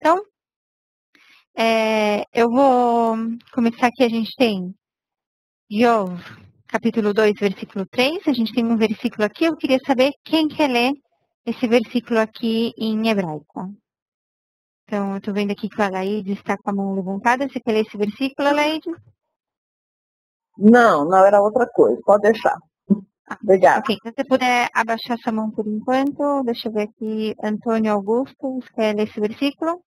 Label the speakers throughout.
Speaker 1: Então, eu vou começar aqui, a gente tem Iov, capítulo 2, versículo 3. A gente tem um versículo aqui, eu queria saber quem quer ler esse versículo aqui em hebraico. Então, eu estou vendo aqui que a Laide está com a mão levantada. Você quer ler esse versículo, Laide?
Speaker 2: Não, era outra coisa. Pode deixar. Obrigada.
Speaker 1: Ok, se você puder abaixar sua mão por enquanto, deixa eu ver aqui. Antônio Augusto, você quer ler esse versículo?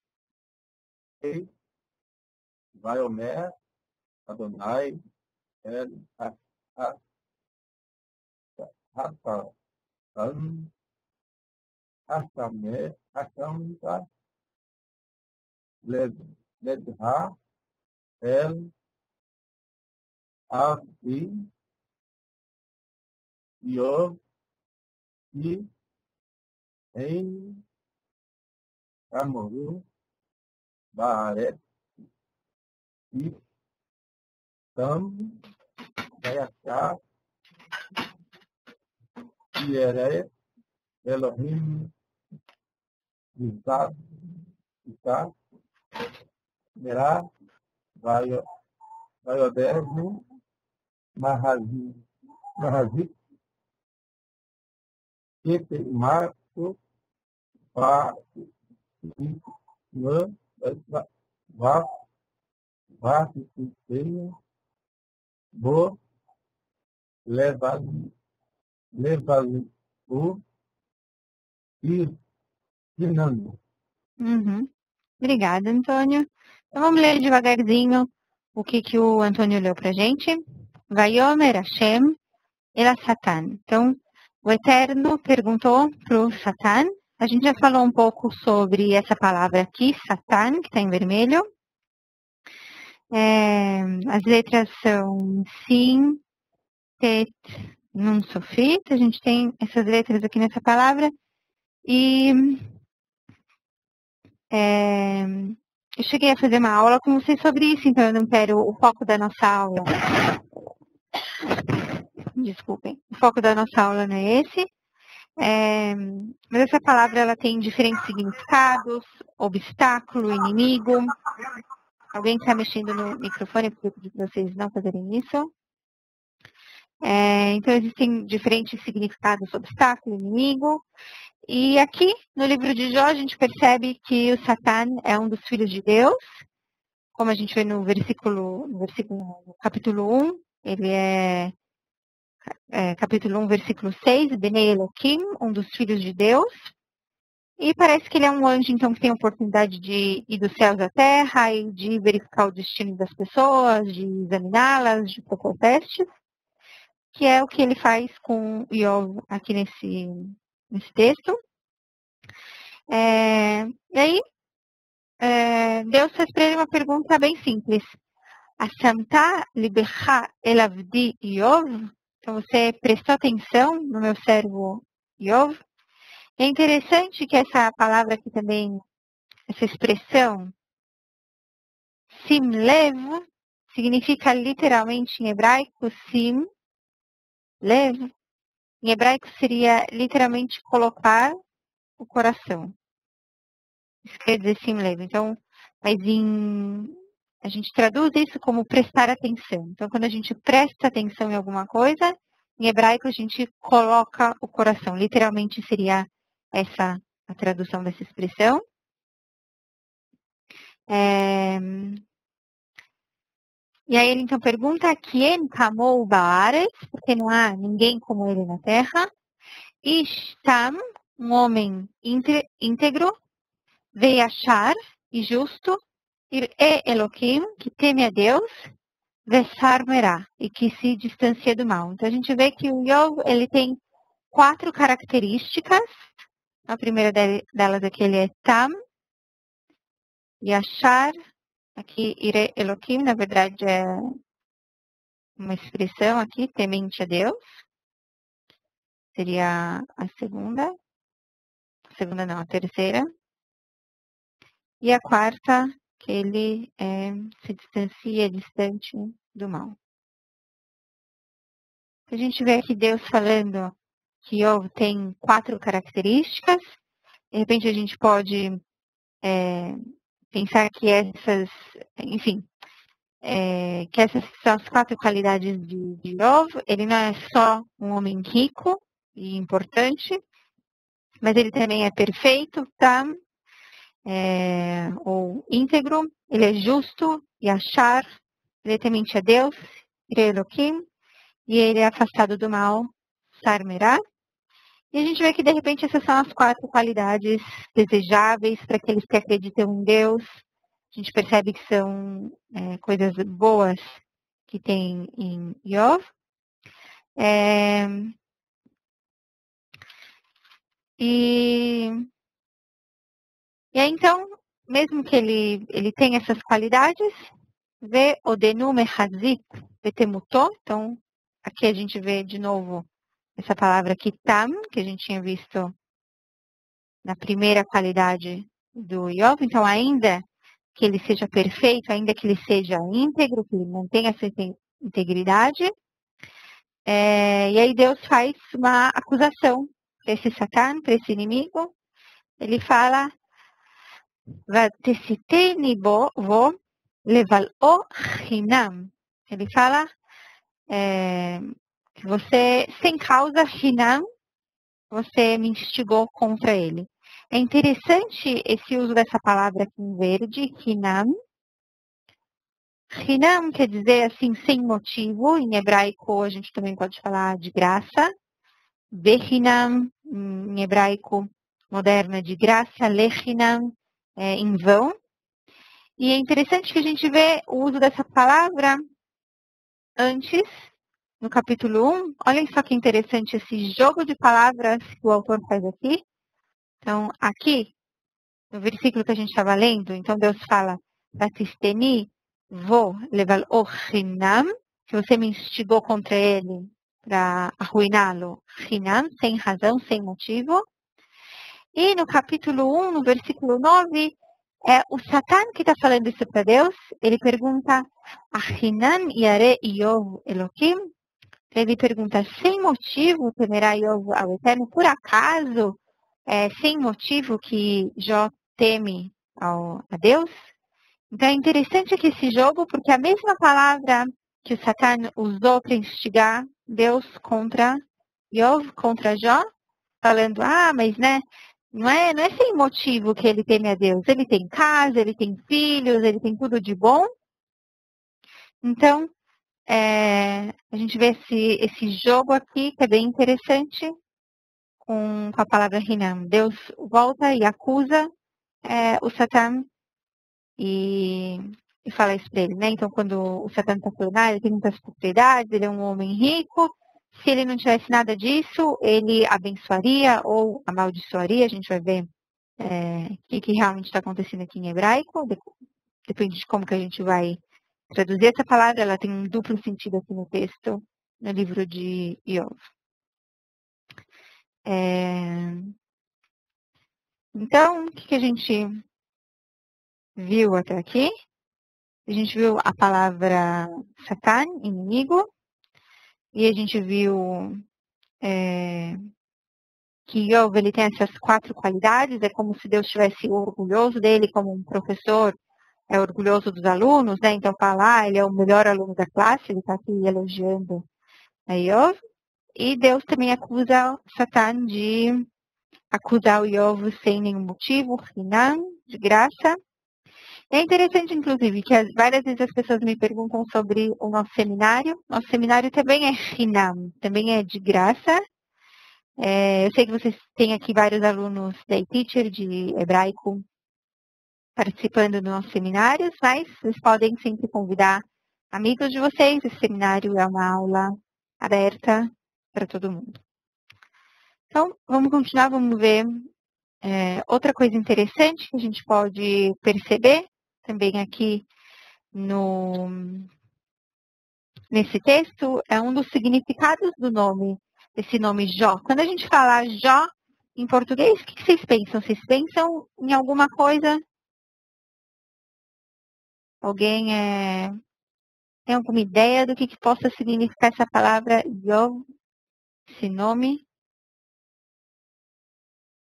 Speaker 3: Vaiomer, Adonai, El Hassan, Hassamta, Ledha, El Avdi, Yov, I, Ein, Amoru, Baaret, I, Tam, Vayachar, Yeret, Elohim, Isaac, Merá, Vaioderno, Mahazik, Kete, Marco, Bo, Levali, e Fernando.
Speaker 1: Obrigada, Antônio. Então, vamos ler devagarzinho o que o Antônio leu para a gente. Vaiomer Hashem el Satan. Então, o Eterno perguntou para o Satan. A gente já falou um pouco sobre essa palavra aqui, Satan, que está em vermelho. As letras são Sim, Tet, Nun, Sofit. A gente tem essas letras aqui nessa palavra. E eu cheguei a fazer uma aula com vocês sobre isso, então eu não quero o foco da nossa aula. Desculpem, o foco da nossa aula não é esse. Mas essa palavra ela tem diferentes significados: obstáculo, inimigo. Alguém está mexendo no microfone, porque eu pedi para vocês não fazerem isso. Então existem diferentes significados: obstáculo, inimigo. E aqui no livro de Jó a gente percebe que o Satan é um dos filhos de Deus. Como a gente vê no capítulo 1, ele é capítulo 1, versículo 6, Benei Elohim, um dos filhos de Deus. E parece que ele é um anjo, então, que tem a oportunidade de ir dos céus à terra e de verificar o destino das pessoas, de examiná-las, de propor testes, que é o que ele faz com Iov aqui nesse texto. E aí, Deus fez para ele uma pergunta bem simples. Ashamta libecha el avdi Iov? Então, você prestou atenção no meu servo Iov? É interessante que essa palavra aqui também, essa expressão, sim lev, significa literalmente em hebraico, sim lev. Em hebraico seria literalmente colocar o coração. Isso quer dizer sim lev. Então, mas a gente traduz isso como prestar atenção. Então, quando a gente presta atenção em alguma coisa, em hebraico a gente coloca o coração. Literalmente seria essa a tradução dessa expressão. E aí ele então pergunta: Quem kamou ba'aretz? Porque não há ninguém como ele na terra. Ishtam, um homem íntegro, veiachar e justo, ir'e Elohim, que teme a Deus, veshar merá, e que se distancia do mal. Então a gente vê que o Iov, ele tem 4 características. A primeira delas aqui ele é tam, yashar, aqui ir'e Elohim, na verdade é uma expressão aqui, temente a Deus. Seria a segunda. A segunda não, a terceira. E a quarta, que ele se distancia, distante do mal. A gente vê aqui Deus falando que Iov tem 4 características. De repente a gente pode pensar que enfim, que essas são as 4 qualidades de Iov. Ele não é só um homem rico e importante, mas ele também é perfeito, tá? Ou íntegro, ele é justo, Yashar, ele é temente a Deus, Elohim, e ele é afastado do mal, Sarmerá. E a gente vê que, de repente, essas são as 4 qualidades desejáveis para aqueles que acreditam em Deus. A gente percebe que são coisas boas que tem em Iov. E aí, então, mesmo que ele tenha essas qualidades, vê o denu mechazik vetemutó. Então, aqui a gente vê de novo essa palavra kitam, que a gente tinha visto na primeira qualidade do Iov. Então, ainda que ele seja perfeito, ainda que ele seja íntegro, que ele mantenha essa integridade. E aí Deus faz uma acusação para esse Satã, para esse inimigo. Ele fala, Vatesiteni bo leval'o chinam. Ele fala que você, sem causa, chinam, você me instigou contra ele. É interessante esse uso dessa palavra aqui em verde, chinam. Chinam quer dizer assim, sem motivo. Em hebraico a gente também pode falar de graça. Bechinam, em hebraico moderno, é de graça. Lechinam, em vão. E é interessante que a gente vê o uso dessa palavra antes, no capítulo 1. Olhem só que interessante esse jogo de palavras que o autor faz aqui. Então, aqui, no versículo que a gente estava lendo, então Deus fala, Batisteni, vou levar o Hinam, que você me instigou contra ele para arruiná-lo, Hinam, sem razão, sem motivo. E no capítulo 1, no versículo 9, é o Satã que está falando isso para Deus. Ele pergunta, Hinam yare Iov Elohim? Ele pergunta, sem motivo temerá Iov ao Eterno? Por acaso, sem motivo que Jó teme a Deus? Então é interessante aqui esse jogo, porque a mesma palavra que o Satã usou para instigar Deus contra Iov, contra Jó, falando, mas né, não é sem motivo que ele teme a Deus. Ele tem casa, ele tem filhos, ele tem tudo de bom. Então, a gente vê esse jogo aqui, que é bem interessante, com a palavra Hinam. Deus volta e acusa o Satã e fala isso para ele, né? Então, quando o Satã está falando, ele tem muitas propriedades, ele é um homem rico, se ele não tivesse nada disso, ele abençoaria ou amaldiçoaria. A gente vai ver o que realmente está acontecendo aqui em hebraico, depende de como que a gente vai traduzir essa palavra. Ela tem um duplo sentido aqui no texto, no livro de Iov. Então, o que a gente viu até aqui? A gente viu a palavra Satã, inimigo, e a gente viu que Iov, ele tem essas 4 qualidades. É como se Deus estivesse orgulhoso dele, como um professor é orgulhoso dos alunos, né? Então fala, ele é o melhor aluno da classe, ele está aqui elogiando a Iov. E Deus também acusa Satã de acusar o Iov sem nenhum motivo, Hinam, de graça. É interessante, inclusive, que várias vezes as pessoas me perguntam sobre o nosso seminário. Nosso seminário também é Hinam, também é de graça. Eu sei que vocês têm aqui vários alunos da teacher de hebraico participando dos nossos seminários, mas vocês podem sempre convidar amigos de vocês. Esse seminário é uma aula aberta para todo mundo. Então, vamos continuar, vamos ver outra coisa interessante que a gente pode perceber também aqui nesse texto, é um dos significados do nome, desse nome Jó. Quando a gente fala Jó em português, o que vocês pensam? Vocês pensam em alguma coisa? Alguém tem alguma ideia do que possa significar essa palavra Jó, esse nome?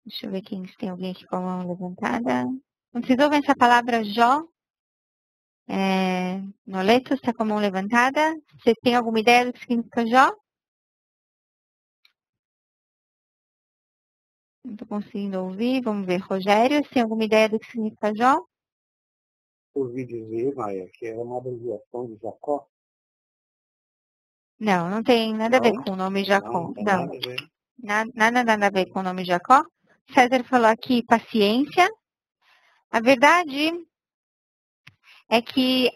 Speaker 1: Deixa eu ver se tem alguém aqui com a mão levantada. Então, vocês ouvem essa palavra Jó? Noleto está com a mão levantada. Vocês têm alguma ideia do que significa Jó? Não estou conseguindo ouvir. Vamos ver. Rogério, você tem alguma ideia do que significa Jó?
Speaker 3: Ouvi dizer, Maia, que é uma abreviação de Jacó.
Speaker 1: Não, não tem nada a ver
Speaker 3: Não?
Speaker 1: com o nome Jacó.
Speaker 3: Não tem
Speaker 1: Não,
Speaker 3: nada a ver.
Speaker 1: nada a ver com o nome Jacó. César falou aqui paciência. A verdade é que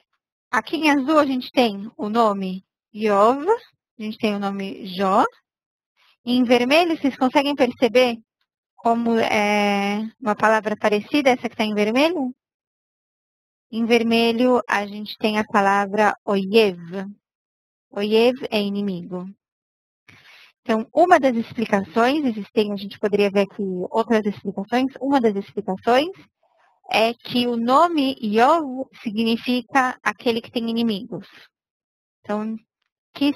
Speaker 1: aqui em azul a gente tem o nome Yov, a gente tem o nome Jó. E em vermelho, vocês conseguem perceber como é uma palavra parecida, essa que está em vermelho? Em vermelho, a gente tem a palavra oyev. Oyev é inimigo. Então, uma das explicações, a gente poderia ver aqui outras explicações, uma das explicações é que o nome Yov significa aquele que tem inimigos. Então, que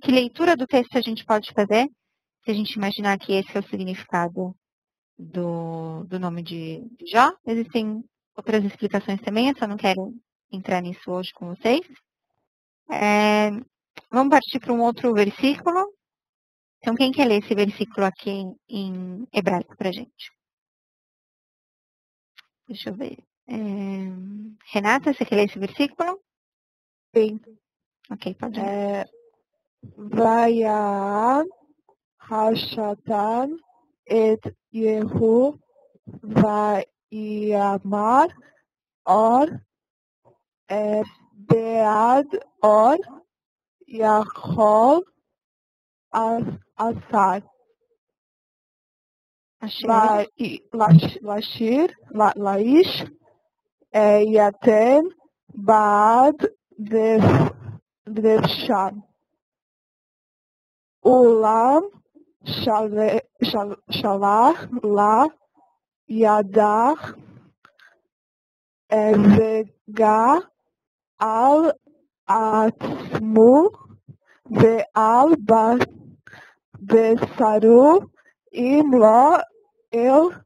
Speaker 1: leitura do texto a gente pode fazer se a gente imaginar que esse é o significado do nome de Jó? Existem outras explicações também, eu só não quero entrar nisso hoje com vocês. Vamos partir para um outro versículo. Então, quem quer ler esse versículo aqui em hebraico para a gente? Deixa eu ver. Renata, você quer ler esse versículo?
Speaker 2: Sim.
Speaker 1: Ok, pode ler.
Speaker 2: Vayar Hashatan et Yehu Vayamar Or Bead Or Yachol Asar Lashir Laish Yaten Baad Devshan Ulam Shalah La Yadach Vega Al Atmu Ve'al Besaru Imlo El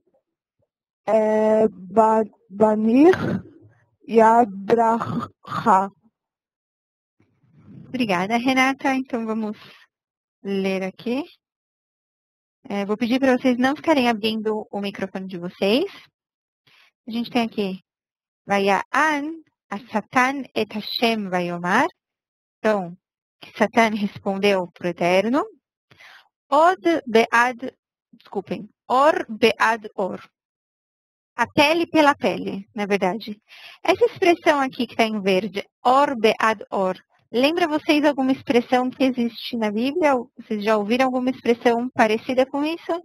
Speaker 2: Banich Yabracha.
Speaker 1: Obrigada, Renata. Então, vamos ler aqui. Vou pedir para vocês não ficarem abrindo o microfone de vocês. A gente tem aqui, Vaya'an Satan et Hashem Vayomar. Então, Satan respondeu para o Eterno. Or bead or. A pele pela pele, na verdade. Essa expressão aqui que está em verde, or bead or, lembra vocês alguma expressão que existe na Bíblia? Vocês já ouviram alguma expressão parecida com isso?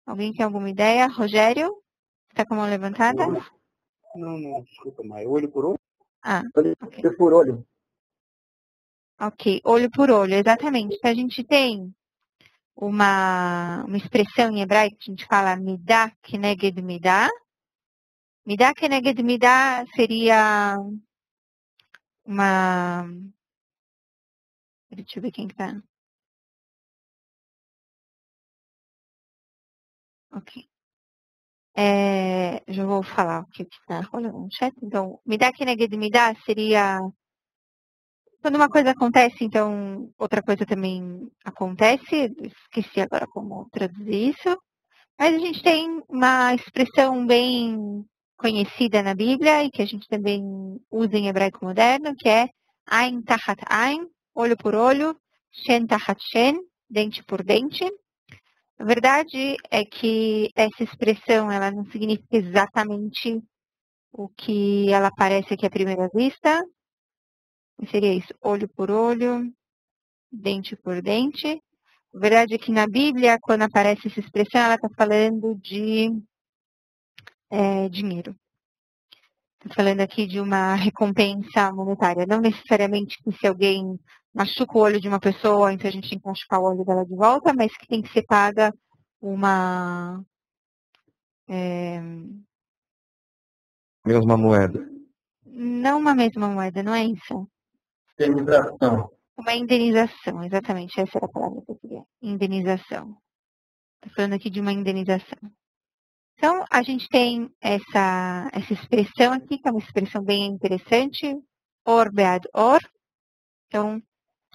Speaker 1: Alguém tem alguma ideia? Rogério? Está com a mão levantada?
Speaker 3: Não, desculpa, Maia. Olho por olho?
Speaker 2: Olho por olho.
Speaker 1: Ok, olho por olho, exatamente. Então, a gente tem uma expressão em hebraico que a gente fala midah keneged midah. Midah keneged midah seria uma... Deixa eu ver quem está. Ok. Já vou falar o que está rolando no chat. Então, midah keneged midah seria... Quando uma coisa acontece, então outra coisa também acontece. Esqueci agora como traduzir isso. Mas a gente tem uma expressão bem conhecida na Bíblia e que a gente também usa em hebraico moderno, que é Ain tachat Ain, olho por olho, Shen tachat Shen, dente por dente. A verdade é que essa expressão ela não significa exatamente o que ela parece aqui à primeira vista. Seria isso, olho por olho, dente por dente. A verdade é que na Bíblia, quando aparece essa expressão, ela está falando de dinheiro. Estou falando aqui de uma recompensa monetária. Não necessariamente que se alguém machuca o olho de uma pessoa, então a gente tem que machucar o olho dela de volta, mas que tem que ser paga uma...
Speaker 3: Mesma moeda.
Speaker 1: Não uma mesma moeda, não é isso?
Speaker 3: Indenização.
Speaker 1: Uma indenização, exatamente. Essa era a palavra que eu queria. Indenização. Estou falando aqui de uma indenização. Então, a gente tem essa expressão aqui, que é uma expressão bem interessante, or bead or. Então, o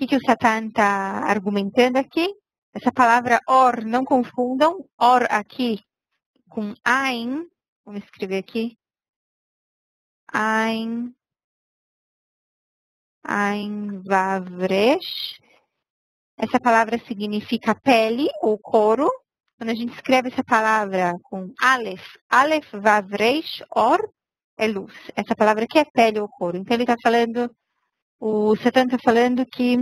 Speaker 1: que o Satan está argumentando aqui? Essa palavra or, não confundam, or aqui com ein, vamos escrever aqui, ein vav resh. Essa palavra significa pele ou couro. Quando a gente escreve essa palavra com Aleph vav resh, or, é luz. Essa palavra aqui é pele ou couro. Então ele está falando, o Satan está falando que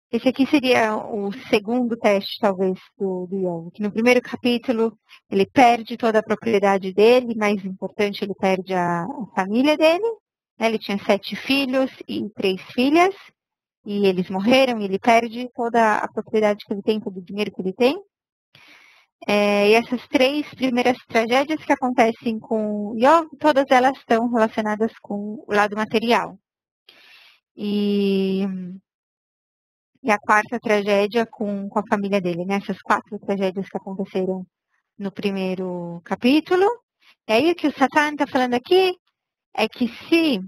Speaker 1: esse aqui seria o segundo teste, talvez, do Iov. Que no primeiro capítulo ele perde toda a propriedade dele, mais importante, ele perde a família dele. Ele tinha 7 filhos e 3 filhas, e eles morreram, e ele perde toda a propriedade que ele tem, todo o dinheiro que ele tem. E essas 3 primeiras tragédias que acontecem com Iov, todas elas estão relacionadas com o lado material. E a quarta tragédia com a família dele, né? Essas 4 tragédias que aconteceram no primeiro capítulo. E aí o que o Satan está falando aqui é que se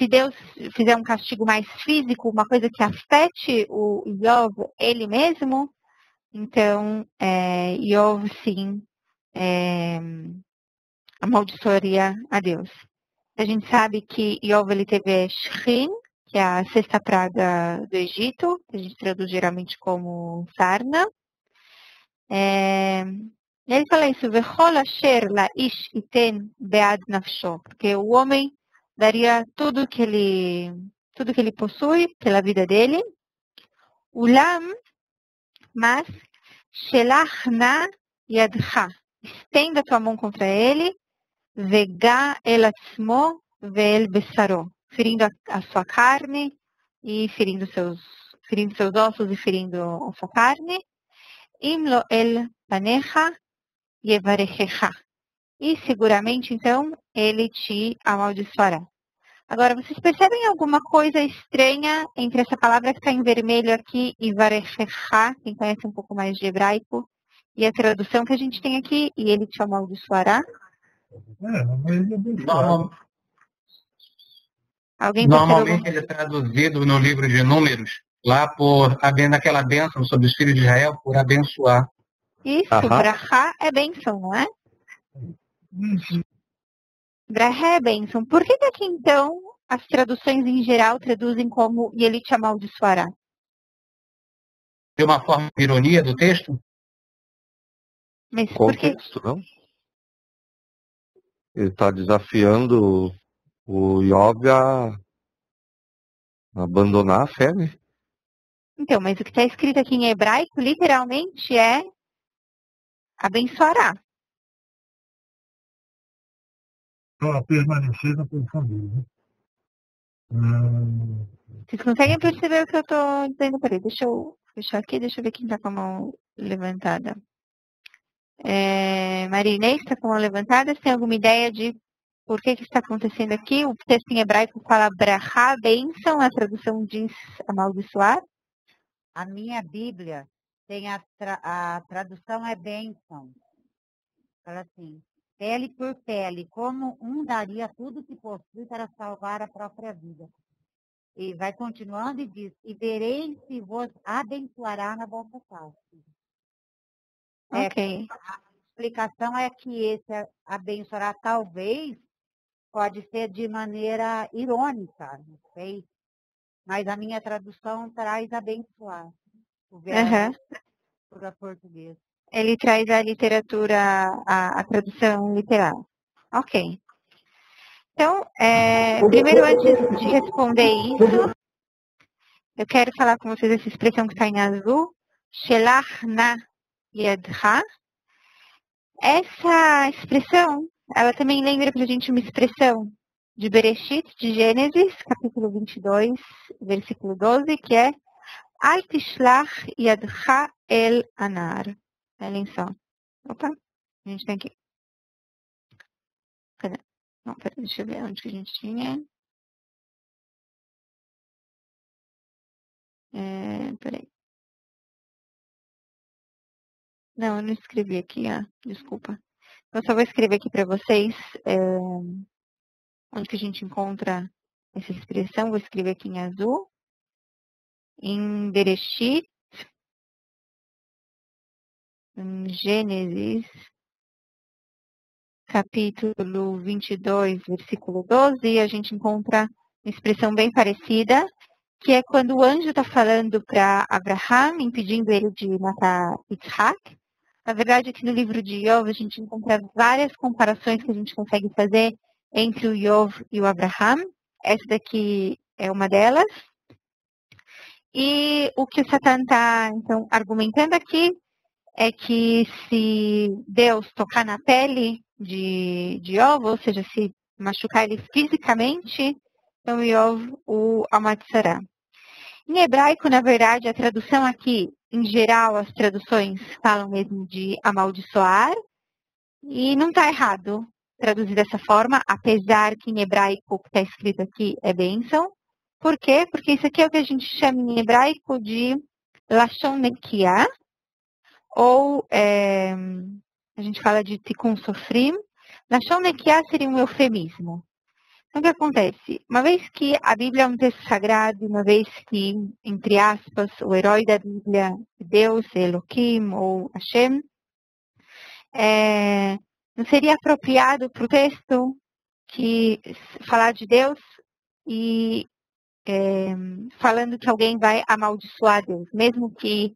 Speaker 1: Deus fizer um castigo mais físico, uma coisa que afete o Iov, ele mesmo, então Iov sim amaldiçoaria a Deus. A gente sabe que Iov ele teve Shrim, que é a 6ª praga do Egito, que a gente traduz geralmente como sarna. E ele fala isso, Vechol asher laish iten bead nafsho, porque o homem daria tudo que ele possui pela vida dele. Ulam, mas shelach na yadcha, estenda tua mão contra ele, vega el atzmo ve'el besaro, ferindo a sua carne e ferindo seus ossos e ferindo a sua carne. Imlo el panecha yevarechecha. E seguramente, então, ele te amaldiçoará. Agora, vocês percebem alguma coisa estranha entre essa palavra que está em vermelho aqui, yevarechecha, quem conhece um pouco mais de hebraico, e a tradução que a gente tem aqui, e ele te amaldiçoará?
Speaker 4: Normalmente ele é traduzido no livro de Números, lá por havendo aquela bênção sobre os filhos de Israel, por abençoar.
Speaker 1: Isso, brachá é bênção, não é? Brachá é bênção. Por que aqui, então, as traduções em geral traduzem como e ele te amaldiçoará?
Speaker 4: De uma forma de ironia do texto?
Speaker 1: Mas por quê?
Speaker 5: Contexto, não? Ele está desafiando o Iov a abandonar a fé, né?
Speaker 1: Então, mas o que está escrito aqui em hebraico, literalmente, é abençoará.
Speaker 6: Para permanecer na posição dele, né?
Speaker 1: Vocês conseguem perceber o que eu estou dizendo para ele? Deixa eu fechar aqui, deixa eu ver quem está com a mão levantada. Marinês está com a mão levantada. Você tem alguma ideia de por que está acontecendo aqui? O texto em hebraico fala brachá, bênção, a tradução diz amaldiçoar.
Speaker 7: A minha Bíblia tem a tradução é bênção. Fala assim, pele por pele, como um daria tudo que possui para salvar a própria vida. E vai continuando e diz, e vereis se vos abençoará na vossa casa.
Speaker 1: Ok.
Speaker 7: A explicação é que esse abençoará talvez pode ser de maneira irônica, não sei. Mas a minha tradução traz abençoar. O verbo para português.
Speaker 1: Ele traz a literatura, a tradução literal. Ok. Então, primeiro, antes de responder isso, eu quero falar com vocês essa expressão que está em azul, Shelach na yadcha. Essa expressão, ela também lembra para a gente uma expressão de Bereshit, de Gênesis, capítulo 22, versículo 12, que é Al tishlach yadcha el anar. Olhem só. Opa, a gente tem aqui. Cadê? Não, pera, deixa eu ver onde que a gente tinha. Peraí. Não, eu não escrevi aqui, desculpa. Eu só vou escrever aqui para vocês onde que a gente encontra essa expressão. Vou escrever aqui em azul. Em Bereshit, em Gênesis, capítulo 22, versículo 12, a gente encontra uma expressão bem parecida, que é quando o anjo está falando para Abraham, impedindo ele de matar Isaac. Na verdade, aqui no livro de Iov, a gente encontra várias comparações que a gente consegue fazer entre o Iov e o Abraham. Essa daqui é uma delas. E o que o Satan está, então, argumentando aqui é que se Deus tocar na pele de Iov, ou seja, se machucar ele fisicamente, então Iov o amaldiçoará. Em hebraico, na verdade, a tradução aqui, em geral, as traduções falam mesmo de amaldiçoar, e não está errado traduzir dessa forma, apesar que em hebraico o que está escrito aqui é bênção. Por quê? Porque isso aqui é o que a gente chama em hebraico de Lashon Nekiah, ou a gente fala de Tikkun Sofrim. Lashon Nekiah seria um eufemismo. Então, o que acontece? Uma vez que a Bíblia é um texto sagrado, uma vez que, entre aspas, o herói da Bíblia é Deus, Elohim ou Hashem, não seria apropriado para o texto que falar de Deus e falando que alguém vai amaldiçoar Deus, mesmo que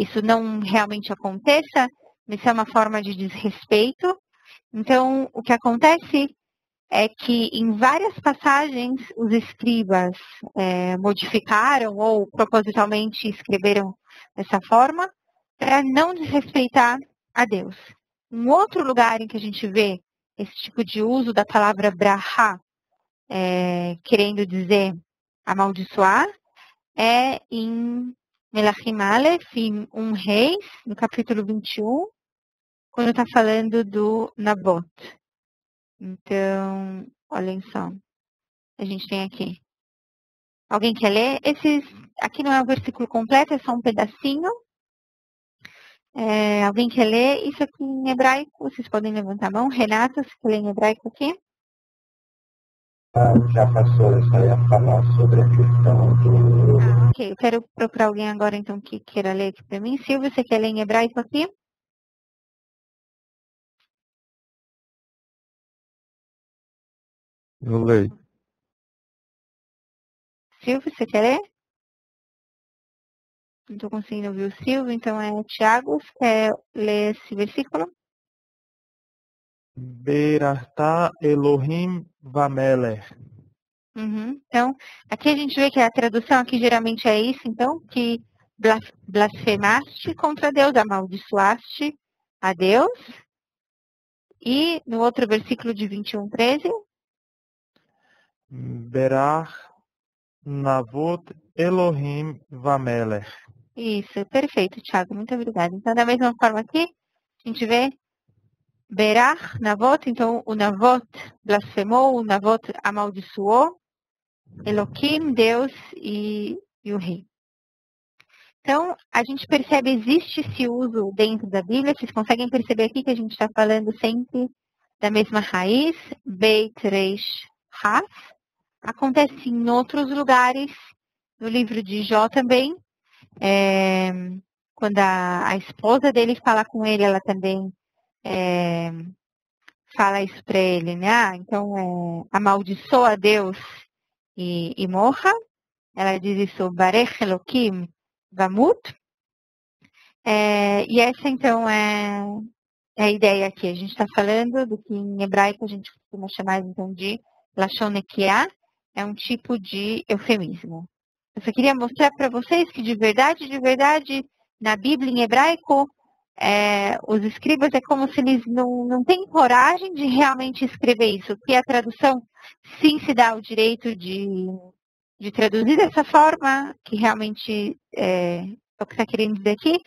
Speaker 1: isso não realmente aconteça, isso é uma forma de desrespeito. Então, o que acontece é que em várias passagens os escribas modificaram ou propositalmente escreveram dessa forma para não desrespeitar a Deus. Um outro lugar em que a gente vê esse tipo de uso da palavra brahá, querendo dizer amaldiçoar, é em Melachim Aleph, em 1 Reis, no capítulo 21, quando está falando do Nabot. Então, olhem só, a gente tem aqui. Alguém quer ler? Aqui não é o versículo completo, é só um pedacinho. Alguém quer ler? Isso aqui em hebraico, vocês podem levantar a mão. Renato, você quer ler em hebraico aqui?
Speaker 3: Já passou, eu só ia falar sobre a questão do...
Speaker 1: Ok, eu quero procurar alguém agora então que queira ler aqui para mim. Silvio, você quer ler em hebraico aqui?
Speaker 5: Eu leio.
Speaker 1: Silvio, você quer ler? Não estou conseguindo ouvir o Silvio, então é Tiago, você quer ler esse versículo?
Speaker 8: Berartá Elohim Vamelech.
Speaker 1: Então, aqui a gente vê que a tradução aqui geralmente é isso, então, que blasfemaste contra Deus, amaldiçoaste a Deus. E no outro versículo de 21:13.
Speaker 8: Berach Navot Elohim Vamelech.
Speaker 1: Isso, perfeito, Thiago, muito obrigada. Então, da mesma forma aqui, a gente vê Berach, Navot, então o Navot blasfemou, o Navot amaldiçoou, Elohim, Deus e o rei. Então, a gente percebe, existe esse uso dentro da Bíblia, vocês conseguem perceber aqui que a gente está falando sempre da mesma raiz, Beit Reish Haf. Acontece em outros lugares, no livro de Jó também, quando a esposa dele fala com ele, ela também fala isso para ele, né? Então, amaldiçoa a Deus e morra. Ela diz isso, Barech Elohim Vamut. E essa, então, é a ideia aqui. A gente está falando do que em hebraico a gente costuma chamar, então, de Lashon Nekiah. É um tipo de eufemismo. Eu só queria mostrar para vocês que, de verdade, na Bíblia, em hebraico, os escribas é como se eles não têm coragem de realmente escrever isso. Que a tradução, sim, se dá o direito de traduzir dessa forma, que realmente é o que está querendo dizer aqui.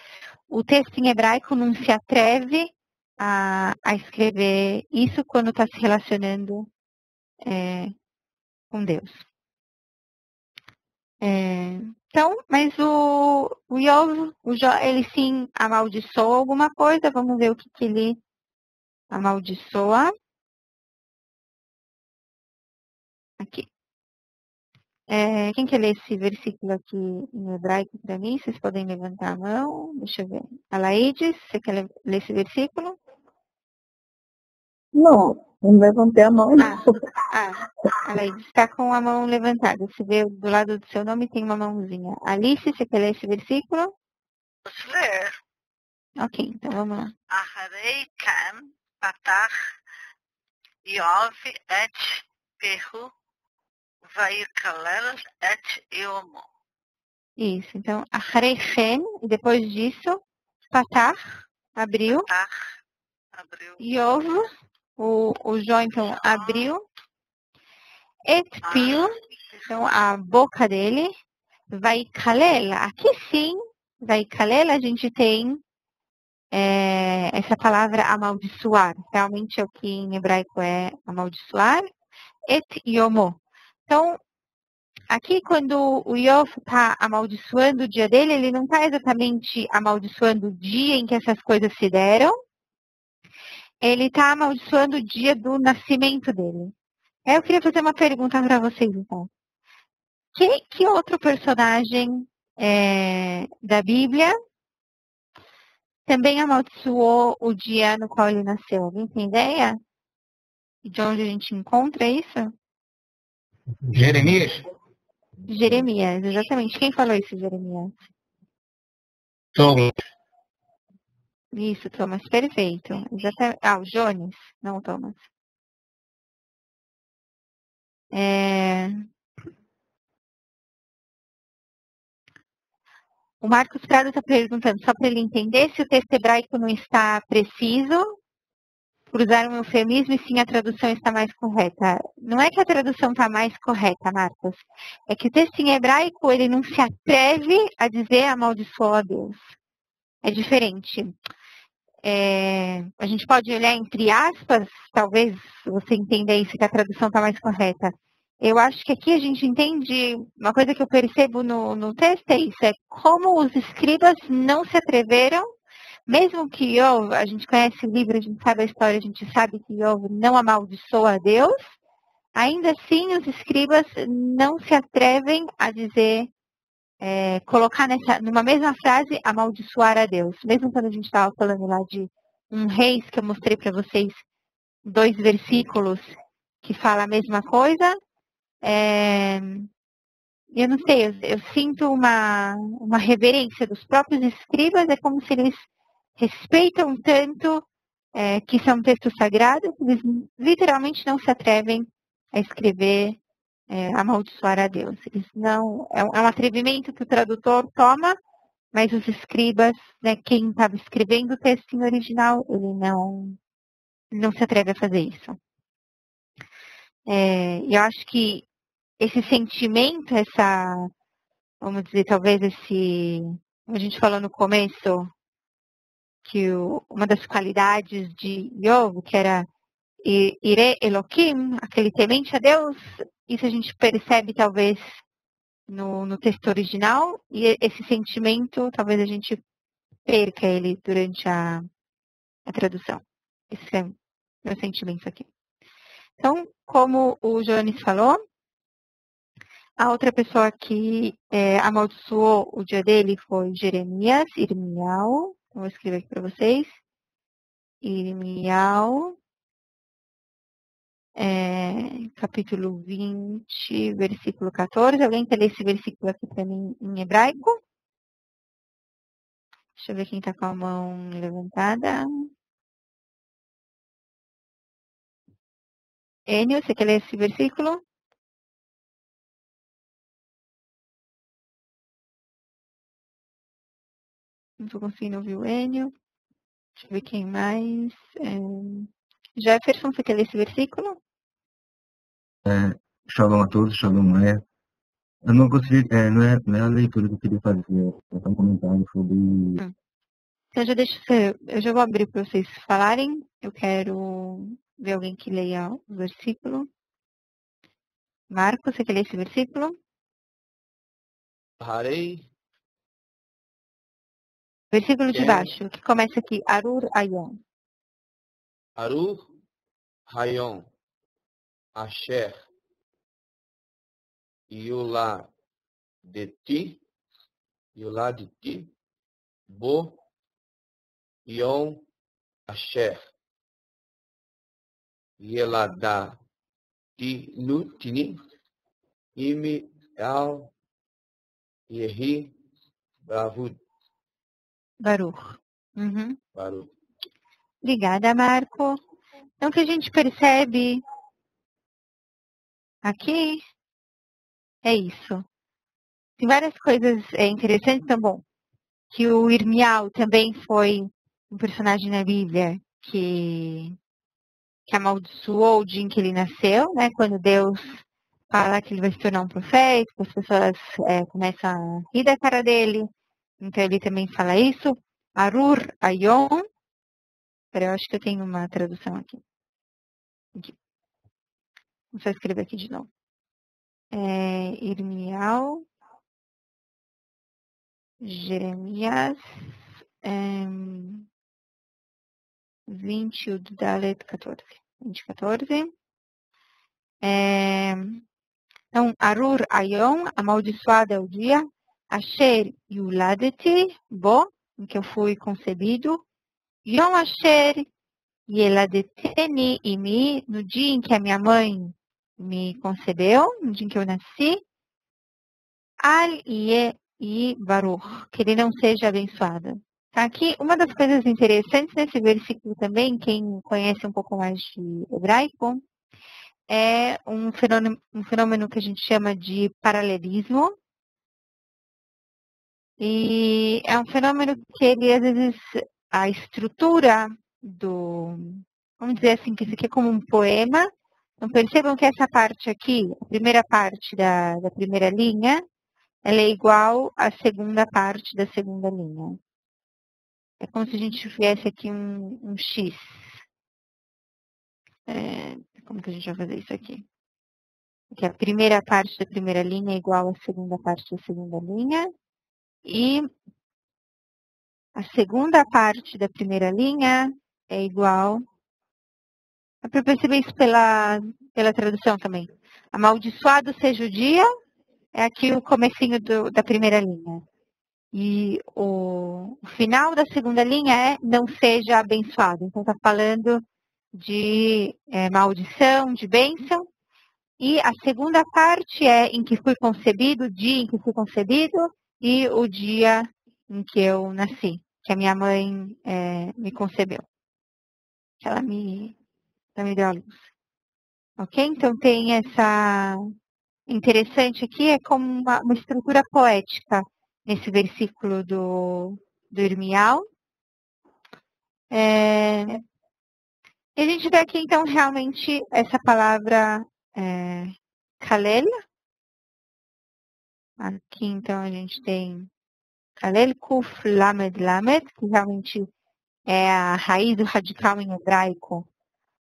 Speaker 1: O texto em hebraico não se atreve a escrever isso quando está se relacionando com Deus. Então, mas o Iov, ele sim amaldiçoou alguma coisa. Vamos ver o que ele amaldiçoa. Aqui. Quem quer ler esse versículo aqui em hebraico para mim? Vocês podem levantar a mão. Deixa eu ver. Alaides, você quer ler esse versículo?
Speaker 2: Não levantei a mão.
Speaker 1: Alaides está com a mão levantada. Você vê do lado do seu nome tem uma mãozinha. Alice, você quer ler esse versículo?
Speaker 9: Posso ler?
Speaker 1: Ok, então vamos lá.
Speaker 9: Acharei kan patach Iov et pehu vaikalel et yomo.
Speaker 1: Isso, então, Acharechen, e depois disso, Patach, abriu. Iov, o Jó, então, abriu. Et piu, então, a boca dele. Vaikalel, aqui sim, Vaikalel, a gente tem essa palavra amaldiçoar. Realmente é o que em hebraico é amaldiçoar. Et yomo. Então, aqui, quando o Iov está amaldiçoando o dia dele, ele não está exatamente amaldiçoando o dia em que essas coisas se deram. Ele está amaldiçoando o dia do nascimento dele. Eu queria fazer uma pergunta para vocês, então. Que outro personagem da Bíblia também amaldiçoou o dia no qual ele nasceu? Alguém tem ideia de onde a gente encontra isso?
Speaker 4: Jeremias?
Speaker 1: Jeremias, exatamente. Quem falou isso, Jeremias?
Speaker 4: Thomas.
Speaker 1: Isso, Thomas, perfeito. Exatamente. O Jones, não o Thomas. O Marcos Prado está perguntando, só para ele entender, se o texto hebraico não está preciso, por usar um eufemismo, e sim a tradução está mais correta. Não é que a tradução está mais correta, Marcos. É que o texto em hebraico, ele não se atreve a dizer amaldiçoou a Deus. É diferente. A gente pode olhar entre aspas, talvez você entenda isso, que a tradução está mais correta. Eu acho que aqui a gente entende, uma coisa que eu percebo no texto é isso, é como os escribas não se atreveram, mesmo que Iov, a gente conhece o livro, a gente sabe a história, a gente sabe que Iov não amaldiçoa a Deus, ainda assim os escribas não se atrevem a dizer, colocar numa mesma frase, amaldiçoar a Deus. Mesmo quando a gente estava falando lá de um reis, que eu mostrei para vocês 2 versículos que fala a mesma coisa, eu não sei, eu sinto uma reverência dos próprios escribas, é como se eles respeitam tanto que isso é um texto sagrado, eles literalmente não se atrevem a escrever, amaldiçoar a Deus. Eles não, é um atrevimento que o tradutor toma, mas os escribas, né, quem estava escrevendo o texto em original, ele não se atreve a fazer isso. E eu acho que esse sentimento, vamos dizer, talvez como a gente falou no começo, que uma das qualidades de Iov, que era Ire Elohim, aquele temente a Deus, isso a gente percebe talvez no texto original, e esse sentimento, talvez a gente perca ele durante a tradução. Esse é o meu sentimento aqui. Então, como o Jones falou, a outra pessoa que amaldiçoou o dia dele foi Jeremias, Irmial. Vou escrever aqui para vocês. Irmial, capítulo 20, versículo 14. Alguém quer ler esse versículo aqui para mim em hebraico? Deixa eu ver quem está com a mão levantada. Enio, você quer ler esse versículo? Não estou conseguindo ouvir o Enio. Deixa eu ver quem mais. Jefferson, você quer ler esse versículo?
Speaker 5: Shalom a todos, shalom Maia. Eu não consegui, não é a leitura que eu queria fazer, é só um comentário sobre...
Speaker 1: Então eu já vou abrir para vocês falarem. Eu quero ver alguém que leia o versículo. Marcos, você quer ler esse versículo?
Speaker 10: Harei
Speaker 1: Versículo de
Speaker 10: Ken
Speaker 1: baixo, que começa aqui. Arur Ayon.
Speaker 10: Aru Hayon Asher Yuladeti Bo Yom Asher Yeladati Nutini Imi Al Yehi Bravud
Speaker 1: Baruch. Uhum.
Speaker 10: Baru.
Speaker 1: Obrigada, Marco. Então, o que a gente percebe aqui é isso. Tem várias coisas interessantes. Então, bom, que o Irmial também foi um personagem na Bíblia que amaldiçoou o dia em que ele nasceu, né? Quando Deus fala que ele vai se tornar um profeta, as pessoas começam a rir da cara dele. Então, ele também fala isso. Arur Ayon. Peraí, eu acho que eu tenho uma tradução aqui. Vou só escrever aqui de novo. Irmial, Jeremias, 20, Dalet 14. 20, 14. Então, Arur Ayon, amaldiçoado é o dia. Asher Yuladeti, Bo, em que eu fui concebido. Yom Asher Yeladeteni Imi, no dia em que a minha mãe me concebeu, no dia em que eu nasci. Al e Baruch, que ele não seja abençoado. Tá aqui, uma das coisas interessantes nesse versículo também, quem conhece um pouco mais de hebraico, é um fenômeno que a gente chama de paralelismo. E é um fenômeno que ele, às vezes, a estrutura vamos dizer assim, que isso aqui é como um poema. Então, percebam que essa parte aqui, a primeira parte da primeira linha, ela é igual à segunda parte da segunda linha. É como se a gente tivesse aqui um X. Como que a gente vai fazer isso aqui? Porque a primeira parte da primeira linha é igual à segunda parte da segunda linha. E a segunda parte da primeira linha é igual... É para perceber isso pela tradução também. Amaldiçoado seja o dia, é aqui o comecinho da primeira linha. E o final da segunda linha é não seja abençoado. Então, está falando de maldição, de bênção. E a segunda parte é em que fui concebido, o dia em que fui concebido e o dia em que eu nasci, que a minha mãe me concebeu. Que ela me deu a luz. Ok? Então, tem essa... Interessante aqui, é como uma estrutura poética nesse versículo do Irmial. E a gente vê aqui, então, realmente, essa palavra Kalel. Aqui, então, a gente tem Kalel, Kuf, Lamed, Lamed, que realmente é a raiz do radical em hebraico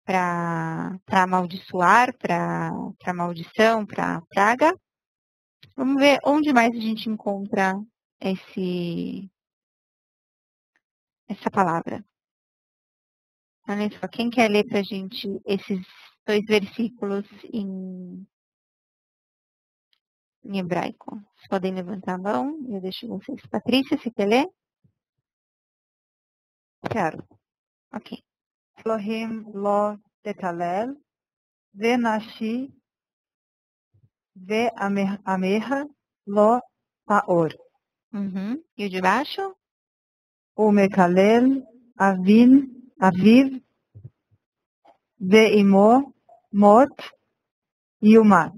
Speaker 1: para amaldiçoar, para maldição, para praga. Vamos ver onde mais a gente encontra essa palavra. Olha só, quem quer ler para a gente esses dois versículos em hebraico? Vocês podem levantar a mão, eu deixo vocês. Patrícia, você quer ler?
Speaker 2: Quero.
Speaker 1: Ok.
Speaker 2: Elohim lo tekalel, venashi ve'ameha lo taor.
Speaker 1: E o de baixo?
Speaker 2: O mekalel aviv ve'imo mot yumat.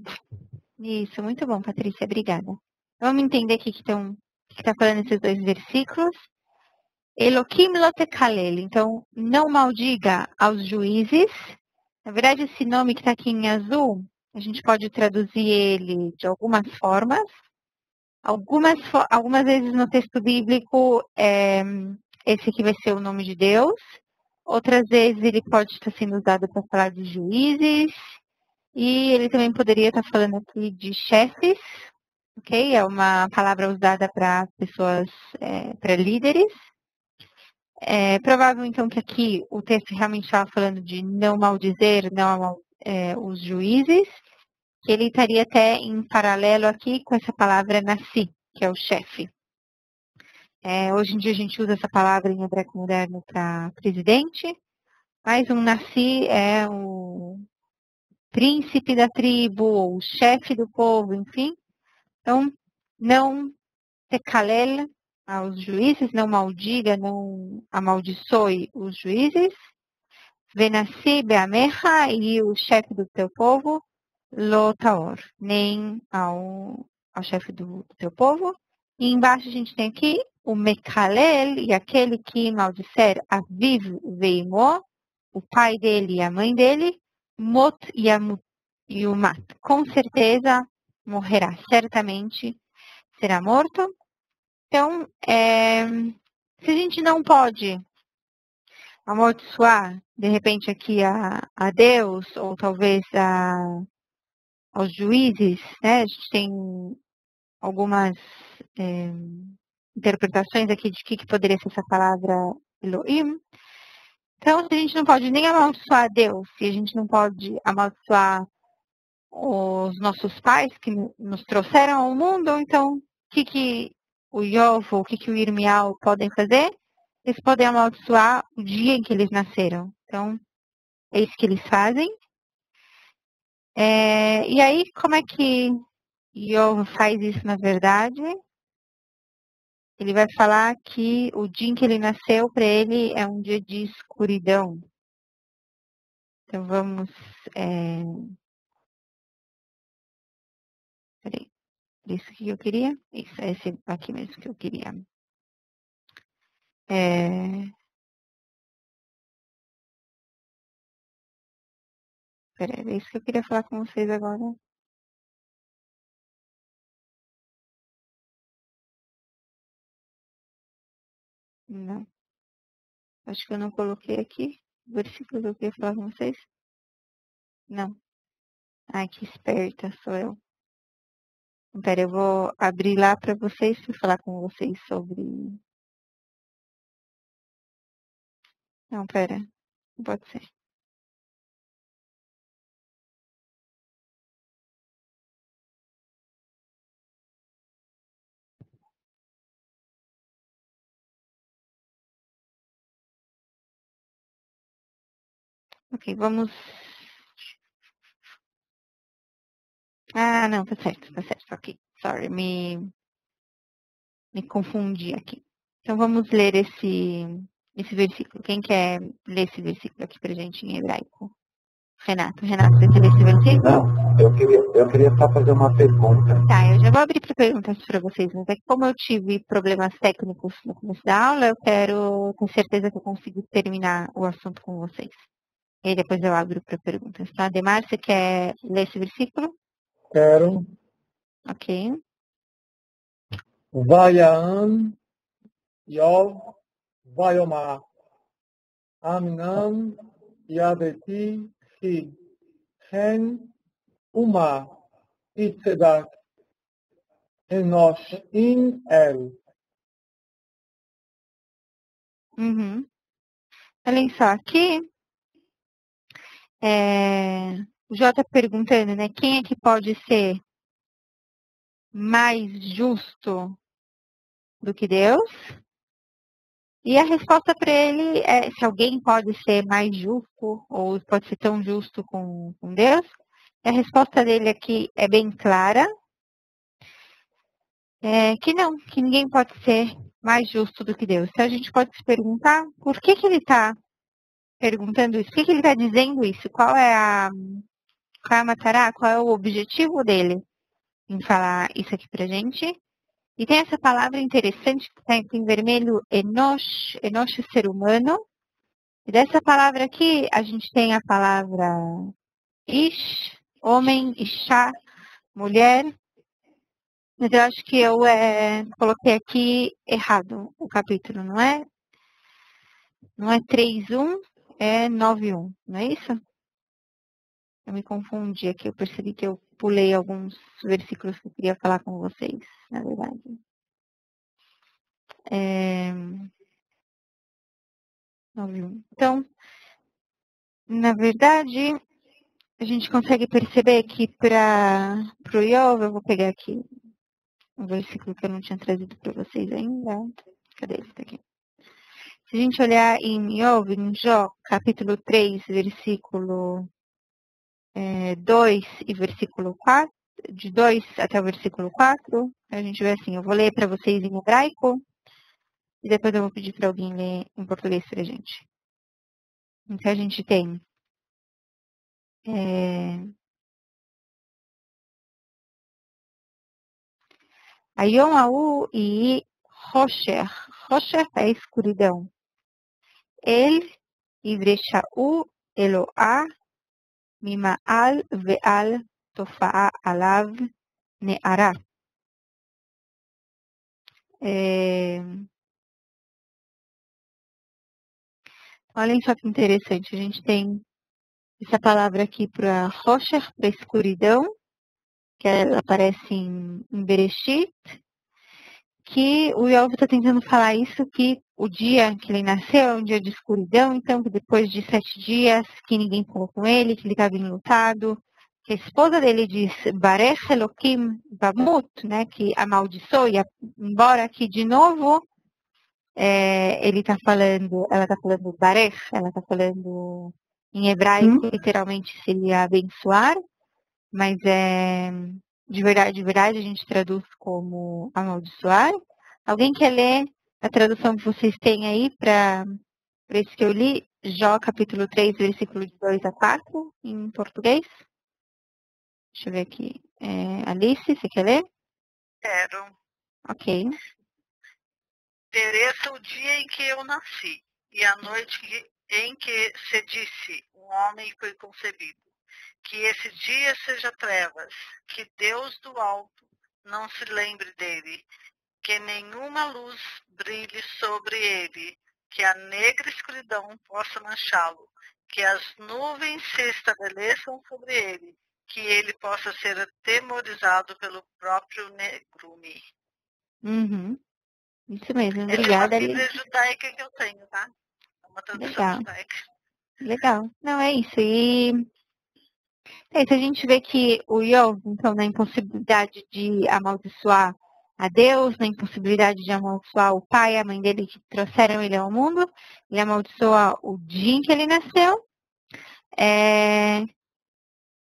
Speaker 1: Isso, muito bom, Patrícia, obrigada. Vamos entender aqui que está falando esses dois versículos. Elohim lo tekalel, então não maldiga aos juízes. Na verdade, esse nome que está aqui em azul, a gente pode traduzir ele de algumas formas. Algumas vezes no texto bíblico, esse aqui vai ser o nome de Deus. Outras vezes ele pode estar sendo usado para falar de juízes. E ele também poderia estar falando aqui de chefes. ok? É uma palavra usada para pessoas, para líderes. É provável, então, que aqui o texto realmente estava falando de não maldizer, os juízes, que ele estaria até em paralelo aqui com essa palavra nasi, que é o chefe. Hoje em dia a gente usa essa palavra em hebraico moderno para presidente, mas um nasi é o príncipe da tribo, ou o chefe do povo, enfim. Então, não tekalel aos juízes, não maldiga, não amaldiçoe os juízes. Venassi beamecha, e o chefe do teu povo, lo taor, nem ao chefe do teu povo. E embaixo a gente tem aqui o mekalel, e aquele que maldisser aviv veimó, o pai dele e a mãe dele, mot yumat, com certeza morrerá, certamente será morto. Então, se a gente não pode amaldiçoar, de repente, aqui a Deus, ou talvez aos juízes, né? A gente tem algumas interpretações aqui de que poderia ser essa palavra Elohim. Então, se a gente não pode nem amaldiçoar a Deus, se a gente não pode amaldiçoar os nossos pais que nos trouxeram ao mundo, então, o que o Yovo, o que o Irmial podem fazer? Eles podem amaldiçoar o dia em que eles nasceram. Então, é isso que eles fazem. E aí, como é que Yovo faz isso na verdade? Ele vai falar que o dia em que ele nasceu, para ele, é um dia de escuridão. Então, vamos... Peraí. Isso que eu queria? Isso, é esse aqui mesmo que eu queria. Peraí, é isso que eu queria falar com vocês agora. Não. Acho que eu não coloquei aqui o versículo que eu queria falar com vocês. Não. Ai, que esperta sou eu. Pera, eu vou abrir lá para vocês e falar com vocês sobre... Não, pera. Não pode ser. Ok, vamos... Ah, não, tá certo, ok. Sorry, me confundi aqui. Então vamos ler esse versículo. Quem quer ler esse versículo aqui pra gente em hebraico? Renato, você quer ler esse versículo?
Speaker 3: Não, eu queria só fazer uma pergunta.
Speaker 1: Tá, eu já vou abrir para perguntas para vocês, mas é que como eu tive problemas técnicos no começo da aula, eu quero ter certeza que eu consigo terminar o assunto com vocês. E aí depois eu abro para perguntas, tá? Ademar, você quer ler esse versículo?
Speaker 6: Quero.
Speaker 1: Ok.
Speaker 6: Vayaan Yov Vayomar. Aminam Yadeti Hi. Hen Uma Itzedak. Enosh In El.
Speaker 1: Olhem só, aqui o Jota perguntando, né? Quem é que pode ser mais justo do que Deus? E a resposta para ele é se alguém pode ser mais justo ou pode ser tão justo com Deus. E a resposta dele aqui é bem clara. Que não, que ninguém pode ser mais justo do que Deus. Então a gente pode se perguntar por que ele está perguntando isso, por que ele está dizendo isso, qual é a matará, qual é o objetivo dele em falar isso aqui pra gente. E tem essa palavra interessante que está em vermelho, enosh, enosh é ser humano. E dessa palavra aqui, a gente tem a palavra ish, homem, ishá, mulher. Mas eu acho que eu coloquei aqui errado o capítulo, não é? Não é 3.1, é 9.1, não é isso? Eu me confundi aqui, eu percebi que eu pulei alguns versículos que eu queria falar com vocês, na verdade. Então, na verdade, a gente consegue perceber que para o Iov, eu vou pegar aqui um versículo que eu não tinha trazido para vocês ainda. Cadê ele? Tá aqui. Se a gente olhar em Iov, em Jó, capítulo 3, versículo 2 e versículo 4, de 2 até o versículo 4, a gente vê assim, eu vou ler para vocês em hebraico e depois eu vou pedir para alguém ler em português para a gente. Então a gente tem Ayom Ahu e Rocher. Rocher é escuridão. El Ivresha'u Eloah Mima'al Ve'al Tofa'a Alav Ne'ara. Olhem só que interessante, a gente tem essa palavra aqui para Rocher, para escuridão, que ela aparece em Bereshit, que o Iov está tentando falar isso, que o dia que ele nasceu é um dia de escuridão, então que depois de 7 dias que ninguém falou com ele, que ele estava enlutado, que a esposa dele diz Barech Elokim Bamut, né, que amaldiçoe, embora aqui de novo ela está falando Barech, ela está falando em hebraico, literalmente seria abençoar, mas de verdade, a gente traduz como amaldiçoar. Alguém quer ler a tradução que vocês têm aí para esse que eu li? Jó, capítulo 3, versículo de 2 a 4, em português. Deixa eu ver aqui. Alice, você quer ler?
Speaker 9: Quero.
Speaker 1: Ok.
Speaker 9: Pereça o dia em que eu nasci, e a noite em que se disse, um homem foi concebido. Que esse dia seja trevas, que Deus do alto não se lembre dele, que nenhuma luz brilhe sobre ele, que a negra escuridão possa manchá-lo, que as nuvens se estabeleçam sobre ele, que ele possa ser atemorizado pelo próprio negrume.
Speaker 1: Uhum. Isso mesmo, obrigada.
Speaker 9: É uma Bíblia judaica que eu tenho, tá? É uma tradução judaica.
Speaker 1: Legal. Não, é isso. E se a gente vê que o Iov, então, na impossibilidade de amaldiçoar a Deus, na impossibilidade de amaldiçoar o pai e a mãe dele que trouxeram ele ao mundo, ele amaldiçoa o dia em que ele nasceu.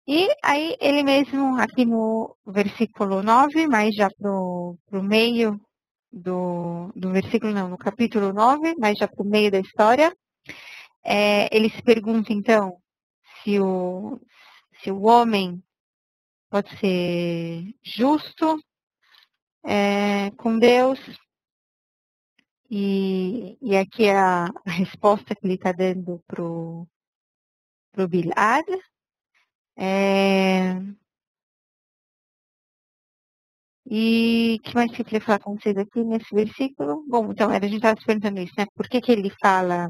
Speaker 1: E aí ele mesmo, aqui no versículo 9, mas já pro meio do versículo, não, no capítulo 9, mas já pro meio da história, ele se pergunta, então, se o homem pode ser justo com Deus. E aqui é a resposta que ele está dando pro Bilhad. E o que mais que eu queria falar com vocês aqui nesse versículo? Bom, então, a gente estava se perguntando isso, né? Por que ele fala...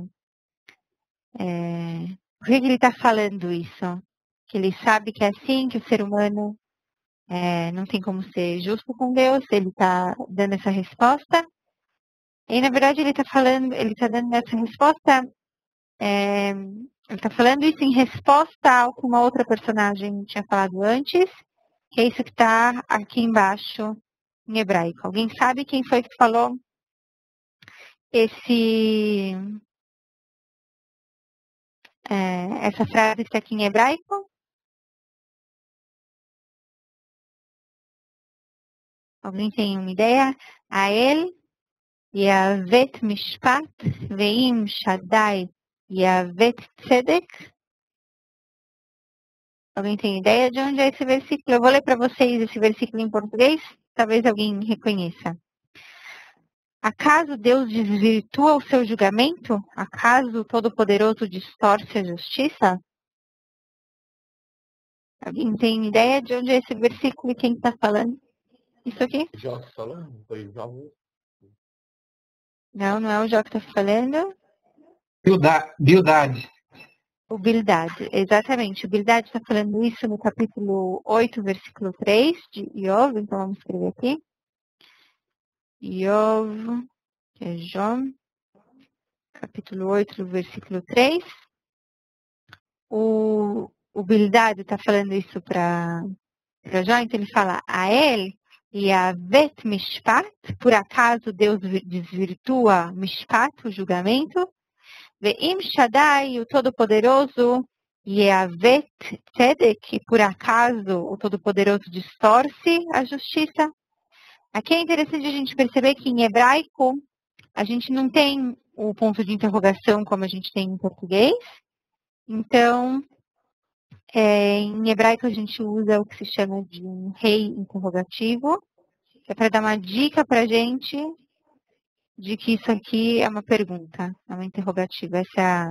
Speaker 1: por que ele está falando isso? Que ele sabe que é assim, que o ser humano não tem como ser justo com Deus, ele está dando essa resposta. E, na verdade, ele está dando essa resposta... ele está falando isso em resposta ao que uma outra personagem tinha falado antes, que é isso que está aqui embaixo em hebraico. Alguém sabe quem foi que falou essa frase que está aqui em hebraico? Alguém tem uma ideia? Ael Yavet Mishpat Veim Shaddai Yavet Tzedek. Alguém tem ideia de onde é esse versículo? Eu vou ler para vocês esse versículo em português, talvez alguém reconheça. Acaso Deus desvirtua o seu julgamento? Acaso o Todo-Poderoso distorce a justiça? Alguém tem ideia de onde é esse versículo e quem está falando? Isso aqui?
Speaker 10: Jó falando? Foi Jó.
Speaker 1: Não é o Jó que está falando.
Speaker 4: Bildad.
Speaker 1: O Bildad, exatamente. O Bildad está falando isso no capítulo 8, versículo 3 de Iov. Então, vamos escrever aqui. Iov, que é Jó, capítulo 8, versículo 3. O Bildad está falando isso para Jó, então ele fala a ele e a vet mishpat, por acaso Deus desvirtua mishpat, o julgamento, ve'im Shaddai, o Todo-Poderoso, e a vet tzedek, por acaso o Todo-Poderoso distorce a justiça. Aqui é interessante a gente perceber que em hebraico a gente não tem o ponto de interrogação como a gente tem em português. Então, em hebraico a gente usa o que se chama de um rei interrogativo, que é para dar uma dica para a gente de que isso aqui é uma pergunta, é uma interrogativa. Esse é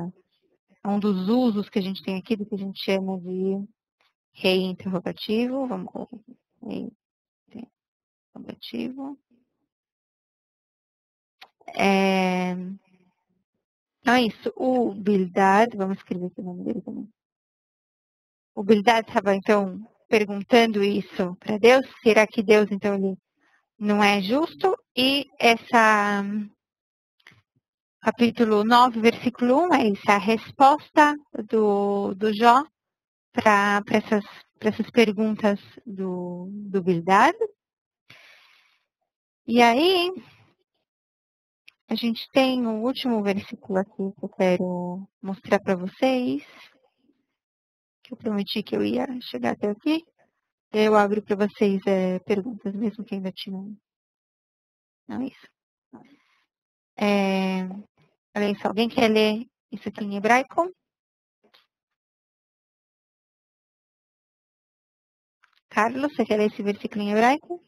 Speaker 1: um dos usos que a gente tem aqui do que a gente chama de rei interrogativo. Vamos rei interrogativo. Então é isso. O Bildad, vamos escrever aqui o nome dele também. O Bildad estava, então, perguntando isso para Deus. Será que Deus, então, ele não é justo? E essa capítulo 9, versículo 1, é isso, a resposta do Jó para essas perguntas do Bildad. E aí, a gente tem o último versículo aqui que eu quero mostrar para vocês, que eu prometi que eu ia chegar até aqui. Eu abro para vocês perguntas, mesmo que ainda tinham. Não é isso. Olha isso, alguém quer ler isso aqui em hebraico? Carlos, você quer ler esse versículo em hebraico?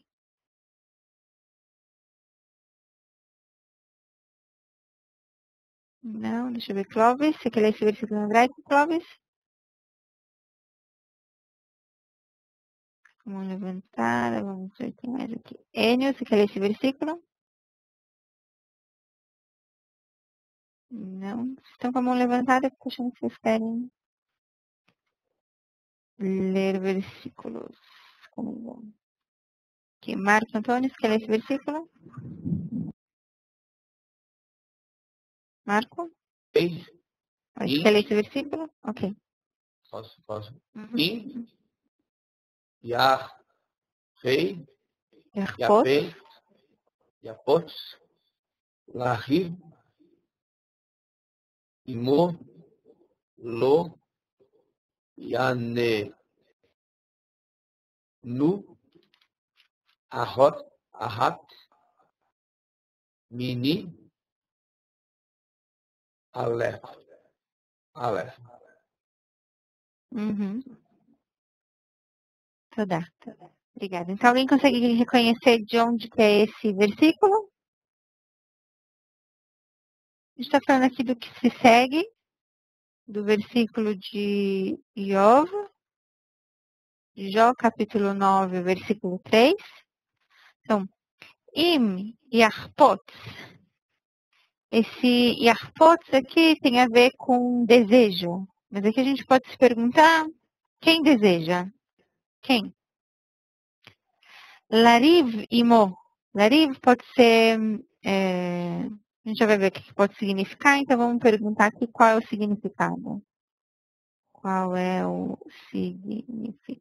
Speaker 1: Não, deixa eu ver. Clóvis, você quer ler esse versículo em hebraico, Clóvis? Vamos levantar, vamos ver quem mais aqui. Enio, você quer ler esse versículo? Não. Estão com a mão levantada, estou achando que vocês querem ler versículos. Como bom. Aqui, Marcos Antônio, você quer ler esse versículo? Marco?
Speaker 10: Ei,
Speaker 1: Você quer ler esse versículo? Ok.
Speaker 10: posso.
Speaker 1: Uhum.
Speaker 10: Yah, Rei,
Speaker 1: Yarpot.
Speaker 10: Yapot, Lahib, Imo, Lo, Yane, Nu, Ahat, Mini, Aleph.
Speaker 1: Uhum. Tá. Obrigada. Então, alguém consegue reconhecer de onde que é esse versículo? A gente está falando aqui do que se segue, do versículo de Iov, de Jó, capítulo 9, versículo 3. Então, Im Yarpot. Esse Yarpot aqui tem a ver com desejo. Mas aqui a gente pode se perguntar, quem deseja? Quem? Lariv Imo. Lariv pode ser... a gente já vai ver o que pode significar, então vamos perguntar aqui qual é o significado. Qual é o significado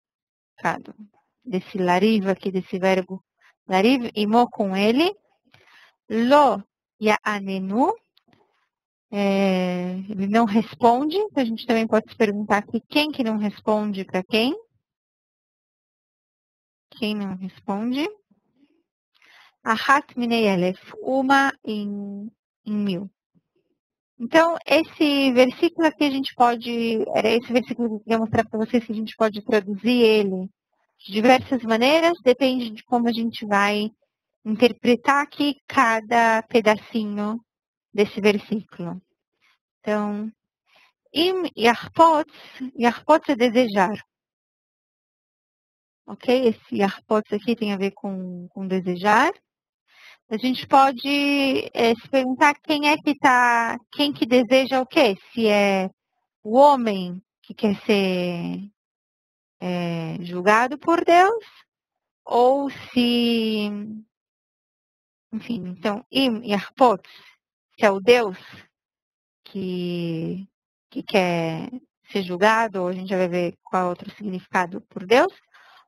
Speaker 1: desse lariv aqui, desse verbo lariv, imo com ele. Lo ya'anenu, ele não responde, então a gente também pode se perguntar aqui quem que não responde para quem. Quem não responde? Ahat minei elef, uma em 1000. Então, esse versículo aqui a gente pode, era esse versículo que eu queria mostrar para vocês, que a gente pode traduzir ele de diversas maneiras, depende de como a gente vai interpretar aqui cada pedacinho desse versículo. Então, im yarpot é desejar. Ok? Esse yarpot aqui tem a ver com desejar. A gente pode se perguntar quem que deseja o quê? Se é o homem que quer ser julgado por Deus, ou se, enfim, então, Im e Arpot, se é o Deus que quer ser julgado, ou a gente já vai ver qual é outro significado por Deus,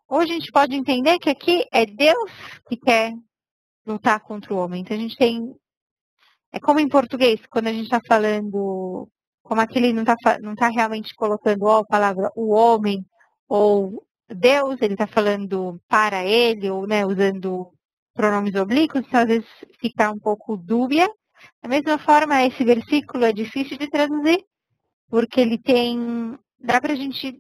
Speaker 1: ou a gente pode entender que aqui é Deus que quer lutar contra o homem. Então a gente tem, é como em português, quando a gente está falando, como aqui ele não tá realmente colocando a palavra o homem ou Deus, ele está falando para ele, ou né, usando pronomes oblíquos, então às vezes fica um pouco dúbia. Da mesma forma, esse versículo é difícil de traduzir, porque ele tem, dá para a gente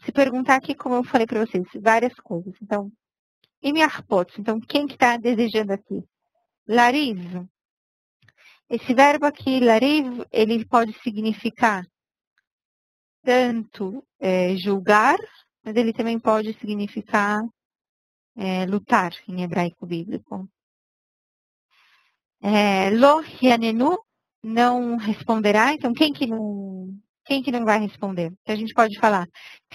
Speaker 1: se perguntar aqui, como eu falei para vocês, várias coisas. Então, Imiarpots, então quem que está desejando aqui? Lariv. Esse verbo aqui, lariv, ele pode significar tanto julgar, mas ele também pode significar lutar em hebraico bíblico. Lo yanenu, não responderá. Então, quem que não vai responder? Então, a gente pode falar,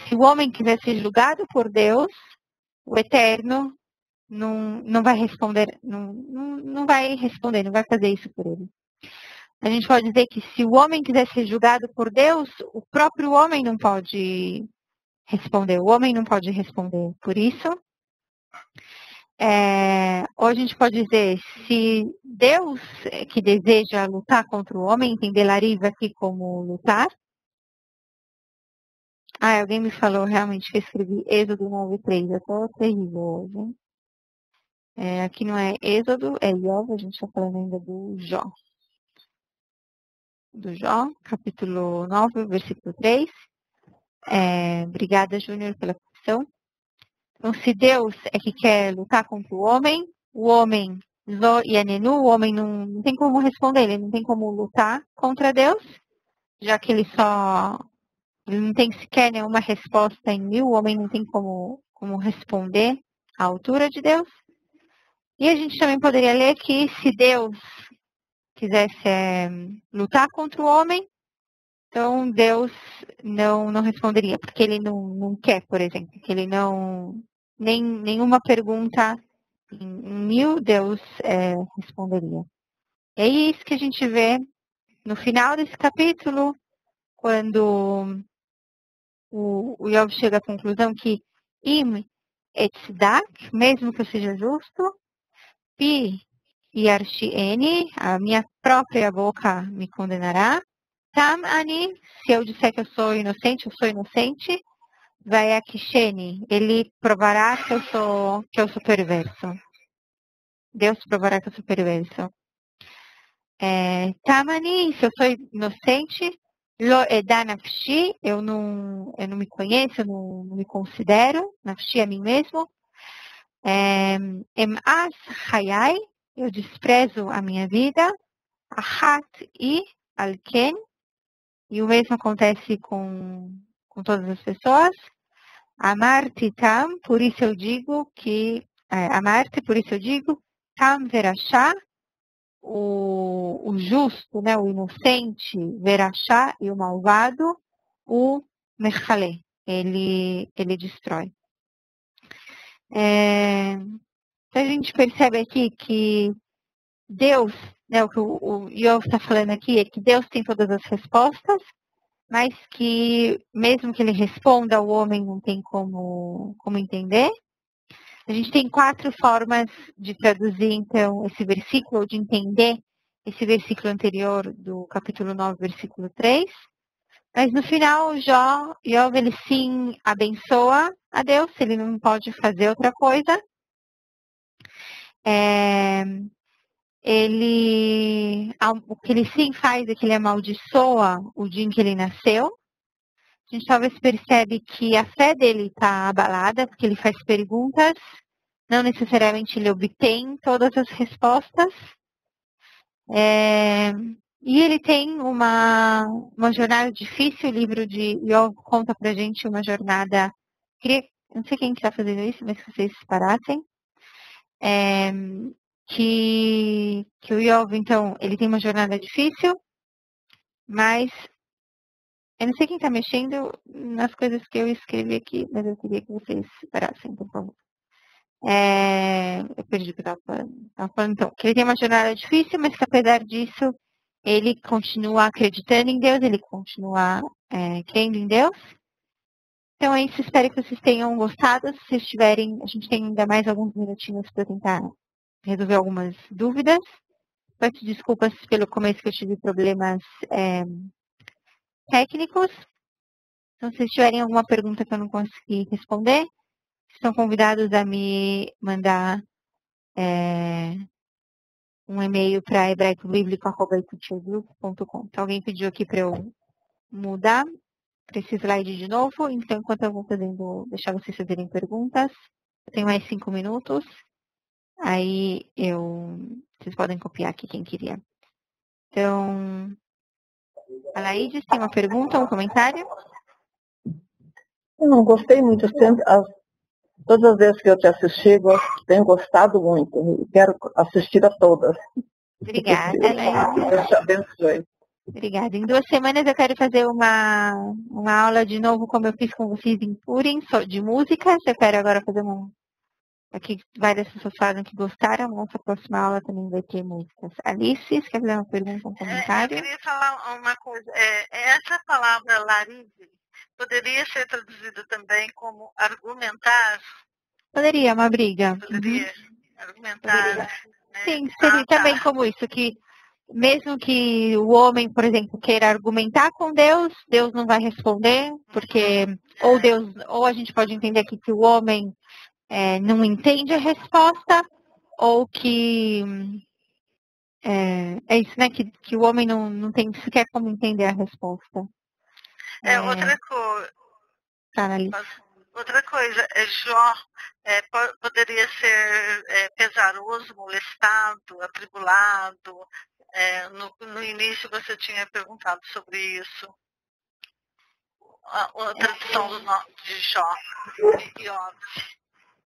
Speaker 1: se o homem quiser ser julgado por Deus, o Eterno não vai responder, não vai responder, não vai fazer isso por ele. A gente pode dizer que se o homem quiser ser julgado por Deus, o próprio homem não pode responder. O homem não pode responder por isso. Ou a gente pode dizer, se Deus que deseja lutar contra o homem, entender lariva aqui como lutar. Alguém me falou realmente que eu escrevi Êxodo 9:3. Eu estou terrível hoje. Aqui não é Êxodo, é Iov, a gente está falando ainda do Jó. Do Jó, capítulo 9, versículo 3. Obrigada, Júnior, pela questão. Então, se Deus é que quer lutar contra o homem Zo e Anenu, o homem não tem como responder, ele não tem como lutar contra Deus, já que ele não tem sequer nenhuma resposta em mil, o homem não tem como responder à altura de Deus. E a gente também poderia ler que se Deus quisesse lutar contra o homem, então Deus não responderia, porque ele não quer, por exemplo, que ele nenhuma pergunta em mil Deus responderia. É isso que a gente vê no final desse capítulo, quando o Iov chega à conclusão que im et tzedak, mesmo que eu seja justo, pi yarsheni, a minha própria boca me condenará, tam ani, se eu disser que eu sou inocente, vai akisheni, ele provará que eu sou perverso. Deus provará que eu sou perverso. Tamani, se eu sou inocente, lo eda nafshi, eu não me conheço, eu não me considero, nafshi é mim mesmo. Emas hayai, eu desprezo a minha vida. Ahat e alken, e o mesmo acontece com todas as pessoas. Amarti tam, por isso eu digo tam verachá, o justo, né, o inocente, verachá, e o malvado, o mechalé, ele destrói. Então a gente percebe aqui que Deus, né, o que o Iov está falando aqui é que Deus tem todas as respostas, mas que mesmo que ele responda, o homem não tem como entender. A gente tem 4 formas de traduzir, então, esse versículo, ou de entender esse versículo anterior do capítulo 9, versículo 3. Mas no final, Iov, ele sim abençoa a Deus, ele não pode fazer outra coisa. O que ele sim faz é que ele amaldiçoa o dia em que ele nasceu. A gente talvez percebe que a fé dele está abalada, porque ele faz perguntas, não necessariamente ele obtém todas as respostas. E ele tem uma jornada difícil, o livro de Iov conta pra gente uma jornada, não sei quem está fazendo isso, mas que vocês parassem. Que o Iov, então, ele tem uma jornada difícil, mas Eu não sei quem está mexendo nas coisas que eu escrevi aqui, mas eu queria que vocês parassem, por favor. Eu perdi o que eu estava falando. Estava falando, então, que ele tem uma jornada difícil, mas que apesar disso, ele continua acreditando em Deus, ele continua crendo em Deus. Então é isso, espero que vocês tenham gostado. Se vocês tiverem, a gente tem ainda mais alguns minutinhos para tentar resolver algumas dúvidas. Peço desculpas pelo começo que eu tive problemas técnicos. Então, se vocês tiverem alguma pergunta que eu não consegui responder, estão convidados a me mandar um e-mail para hebraicobiblico@ituchegroup.com. Então, alguém pediu aqui para eu mudar para esse slide de novo. Então, enquanto eu vou deixar vocês fazerem perguntas, eu tenho mais 5 minutos. Aí vocês podem copiar aqui quem queria. Então, a Laídes tem uma pergunta, um comentário?
Speaker 11: Eu não gostei muito. Todas as vezes que eu te assisti, tenho gostado muito. E quero assistir a todas.
Speaker 1: Obrigada, Laídes.
Speaker 11: Deus te abençoe.
Speaker 1: Obrigada. Em 2 semanas eu quero fazer uma aula de novo, como eu fiz com vocês em Purim, de músicas. Eu quero agora fazer Aqui várias pessoas falaram que gostaram. Nossa próxima aula também vai ter músicas. Alice, você quer fazer uma pergunta, um comentário?
Speaker 9: Eu queria falar uma coisa. Essa palavra laride poderia ser traduzida também como argumentar?
Speaker 1: Poderia, uma briga.
Speaker 9: Poderia argumentar.
Speaker 1: Poderia.
Speaker 9: Né?
Speaker 1: Sim, seria também como isso, que mesmo que o homem, por exemplo, queira argumentar com Deus, Deus não vai responder, porque ou a gente pode entender aqui que o homem não entende a resposta, ou que é isso, né? Que o homem não tem sequer como entender a resposta.
Speaker 9: Outra coisa, Jó poderia ser pesaroso, molestado, atribulado. No início você tinha perguntado sobre isso. A tradução de Jó e óbvio.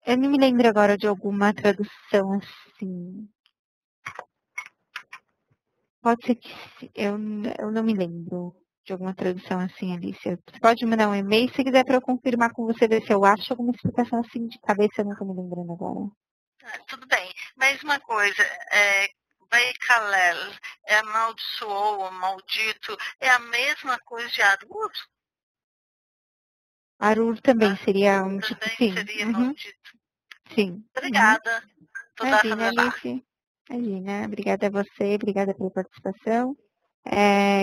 Speaker 1: Eu não me lembro agora de alguma tradução assim. Pode ser que eu não me lembro de alguma tradução assim, Alice. Você pode mandar um e-mail se quiser para eu confirmar com você, ver se eu acho alguma explicação assim de cabeça, eu não estou me lembrando agora.
Speaker 9: Tudo bem, mas uma coisa, Baikalel, amaldiçoou, maldito, é a mesma coisa de Arur?
Speaker 1: Arur também seria um tipo, sim.
Speaker 9: Seria maldito.
Speaker 1: Sim.
Speaker 9: Obrigada.
Speaker 1: Imagina, Alice. Imagina. Obrigada a você, obrigada pela participação.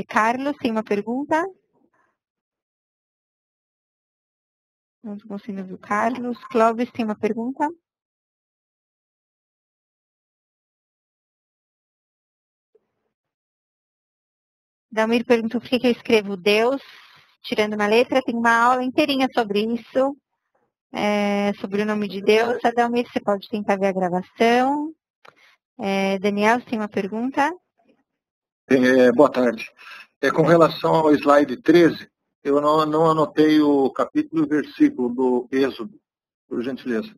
Speaker 1: Carlos, tem uma pergunta? Não estou conseguindo ver o Carlos. Clóvis, tem uma pergunta? Dalmir perguntou por que eu escrevo Deus, tirando uma letra. Tem uma aula inteirinha sobre isso, sobre o nome de Deus. Dalmir, você pode tentar ver a gravação. Daniel, você tem uma pergunta?
Speaker 12: Boa tarde. Com relação ao slide 13, eu não anotei o capítulo e o versículo do Êxodo, por gentileza.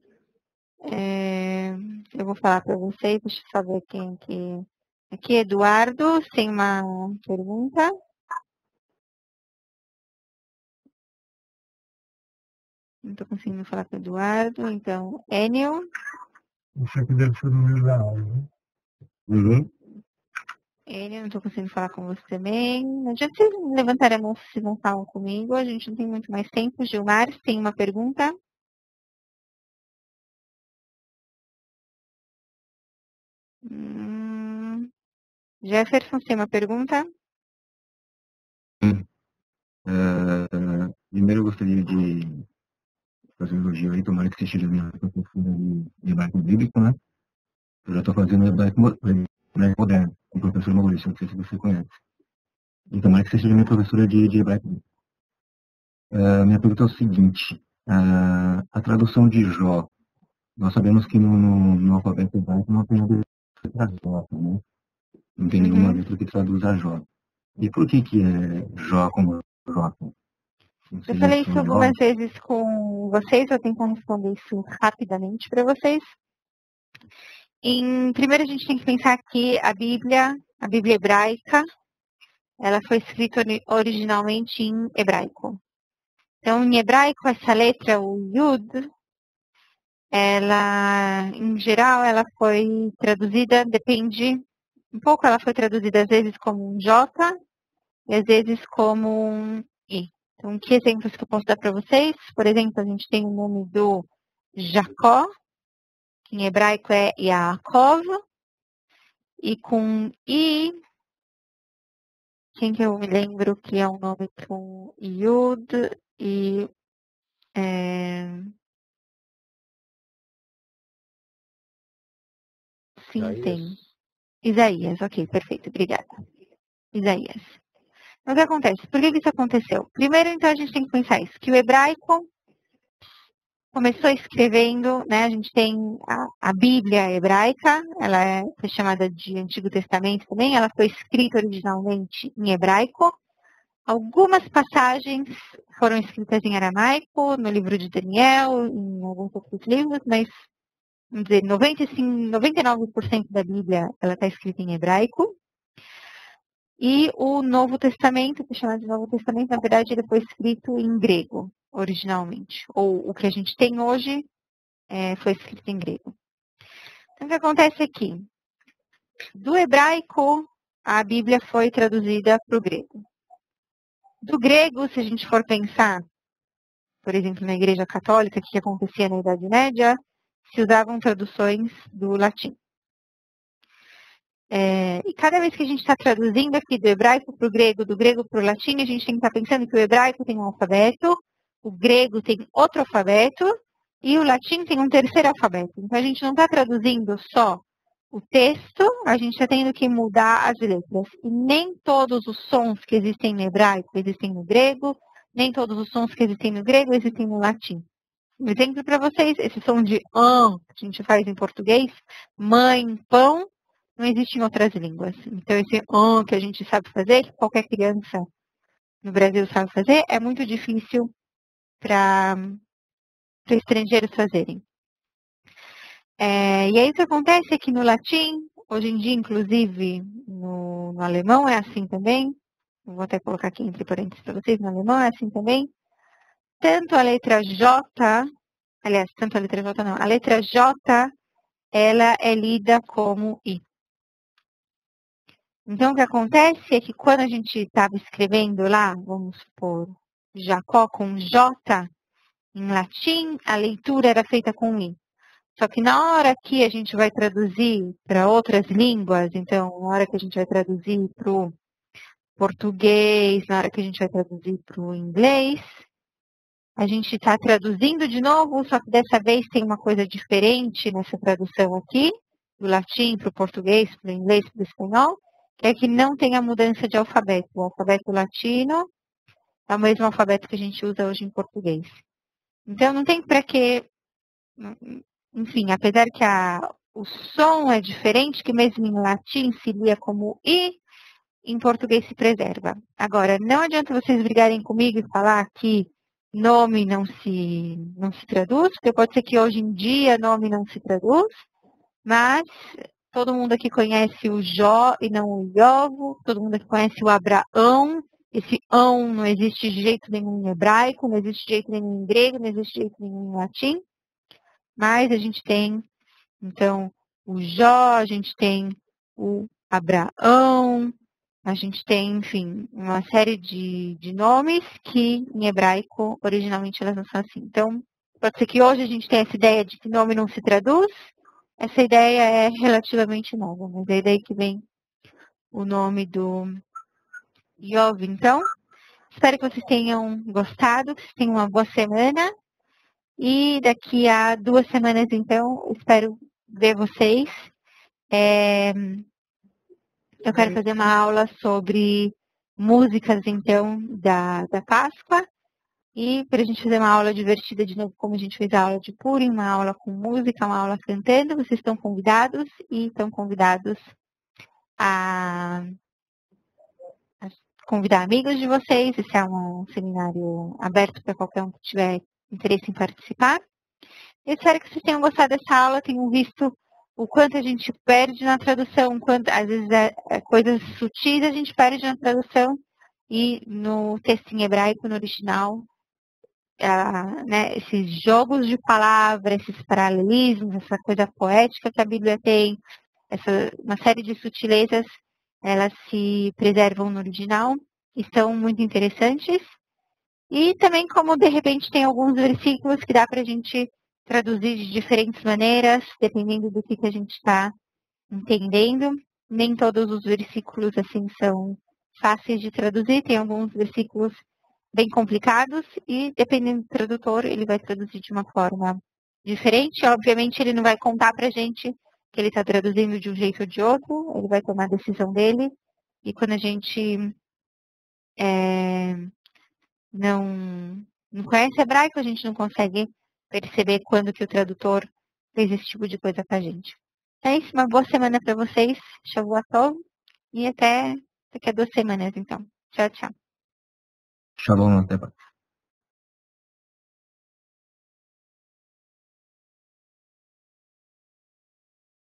Speaker 1: Eu vou falar para vocês, deixa eu só ver quem que... Aqui, Eduardo, tem uma pergunta. Não estou conseguindo falar com o Eduardo, então, Enio.
Speaker 6: Isso aqui deve ser o número da aula, né?
Speaker 12: Uhum.
Speaker 1: Enio, não estou conseguindo falar com você também. Não adianta vocês levantarem a mão se não falam comigo, a gente não tem muito mais tempo. Gilmar, tem uma pergunta? Jefferson, tem uma pergunta?
Speaker 5: Primeiro eu gostaria de fazer um elogio aí, tomara que você esteja minha professora de hebraico bíblico, né? Eu já estou fazendo hebraico moderno, com o professor Maurício, não sei se você conhece. E tomara que você seja minha professora de hebraico bíblico. Minha pergunta é o seguinte, a tradução de Jó, nós sabemos que no alfabeto hebraico não tem a letra Jó, né? Não tem nenhuma letra que traduz a Jó. E por que é Jó como Jó?
Speaker 1: Eu falei isso algumas vezes com vocês, vou tentar responder isso rapidamente para vocês. Primeiro a gente tem que pensar que a Bíblia hebraica, ela foi escrita originalmente em hebraico. Então, em hebraico, essa letra, o Yud, ela, em geral, ela foi traduzida, depende, um pouco ela foi traduzida às vezes como um J e às vezes como um I. Então, que exemplos que eu posso dar para vocês? Por exemplo, a gente tem o nome do Jacó, que em hebraico é Yaakov, e com I, quem que eu me lembro que é um nome com Yud e... sim, tem. Isaías, ok, perfeito, obrigada. Isaías. Então, o que acontece? Por que isso aconteceu? Primeiro, então, a gente tem que pensar isso, que o hebraico começou escrevendo, né, a gente tem a Bíblia hebraica, ela foi chamada de Antigo Testamento também, ela foi escrita originalmente em hebraico. Algumas passagens foram escritas em aramaico, no livro de Daniel, em alguns outros livros, mas, vamos dizer, 99% da Bíblia ela está escrita em hebraico. E o Novo Testamento, que é chamado de Novo Testamento, na verdade, ele foi escrito em grego, originalmente. Ou o que a gente tem hoje foi escrito em grego. Então, o que acontece aqui? Do hebraico, a Bíblia foi traduzida para o grego. Do grego, se a gente for pensar, por exemplo, na Igreja Católica, o que acontecia na Idade Média, se usavam traduções do latim. E cada vez que a gente está traduzindo aqui do hebraico para o grego, do grego para o latim, a gente tem que estar pensando que o hebraico tem um alfabeto, o grego tem outro alfabeto e o latim tem um terceiro alfabeto. Então, a gente não está traduzindo só o texto, a gente está tendo que mudar as letras. E nem todos os sons que existem no hebraico existem no grego, nem todos os sons que existem no grego existem no latim. Um exemplo para vocês, esse som de que a gente faz em português, mãe, pão, não existe em outras línguas. Então, esse que a gente sabe fazer, que qualquer criança no Brasil sabe fazer, é muito difícil para estrangeiros fazerem. E aí o que acontece é que no latim, hoje em dia, inclusive, no alemão é assim também. Vou até colocar aqui entre parênteses para vocês, no alemão é assim também. Tanto a letra J, aliás, tanto a letra J não, a letra J, ela é lida como I. Então, o que acontece é que quando a gente estava escrevendo lá, vamos supor, Jacó com J, em latim, a leitura era feita com I. Só que na hora que a gente vai traduzir para outras línguas, então, na hora que a gente vai traduzir para o português, na hora que a gente vai traduzir para o inglês, a gente está traduzindo de novo, só que dessa vez tem uma coisa diferente nessa tradução aqui, do latim para o português, para o inglês, para o espanhol, que é que não tem a mudança de alfabeto. O alfabeto latino é o mesmo alfabeto que a gente usa hoje em português. Então, não tem para que... Enfim, apesar que o som é diferente, que mesmo em latim se lia como I, em português se preserva. Agora, não adianta vocês brigarem comigo e falar que nome não se traduz, porque pode ser que hoje em dia nome não se traduz, mas todo mundo aqui conhece o Jó e não o Iovo, todo mundo aqui conhece o Abraão. Esse ão não existe de jeito nenhum em hebraico, não existe de jeito nenhum em grego, não existe de jeito nenhum em latim. Mas a gente tem, então, o Jó, a gente tem o Abraão, a gente tem, enfim, uma série de nomes que em hebraico, originalmente, elas não são assim. Então, pode ser que hoje a gente tenha essa ideia de que nome não se traduz. Essa ideia é relativamente nova, mas é daí que vem o nome do Iov. Então, espero que vocês tenham gostado, que vocês tenham uma boa semana. E daqui a 2 semanas, então, espero ver vocês. Eu quero fazer uma aula sobre músicas, então, da Páscoa. E para a gente fazer uma aula divertida de novo, como a gente fez a aula de Purim, uma aula com música, uma aula cantando, vocês estão convidados e estão convidados a convidar amigos de vocês. Esse é um seminário aberto para qualquer um que tiver interesse em participar. Eu espero que vocês tenham gostado dessa aula, tenham visto o quanto a gente perde na tradução, às vezes coisas sutis a gente perde na tradução e no texto em hebraico, no original, né, esses jogos de palavras, esses paralelismos, essa coisa poética que a Bíblia tem, uma série de sutilezas, elas se preservam no original e são muito interessantes. E também como, de repente, tem alguns versículos que dá para a gente traduzir de diferentes maneiras, dependendo do que a gente está entendendo. Nem todos os versículos, assim, são fáceis de traduzir. Tem alguns versículos bem complicados e, dependendo do tradutor, ele vai traduzir de uma forma diferente. Obviamente, ele não vai contar para a gente que ele está traduzindo de um jeito ou de outro. Ele vai tomar a decisão dele. E quando a gente não conhece hebraico, a gente não consegue perceber quando que o tradutor fez esse tipo de coisa com a gente. É isso, uma boa semana para vocês. Shavua Tov. E até daqui a 2 semanas, então. Tchau, tchau.
Speaker 5: Shalom, até mais.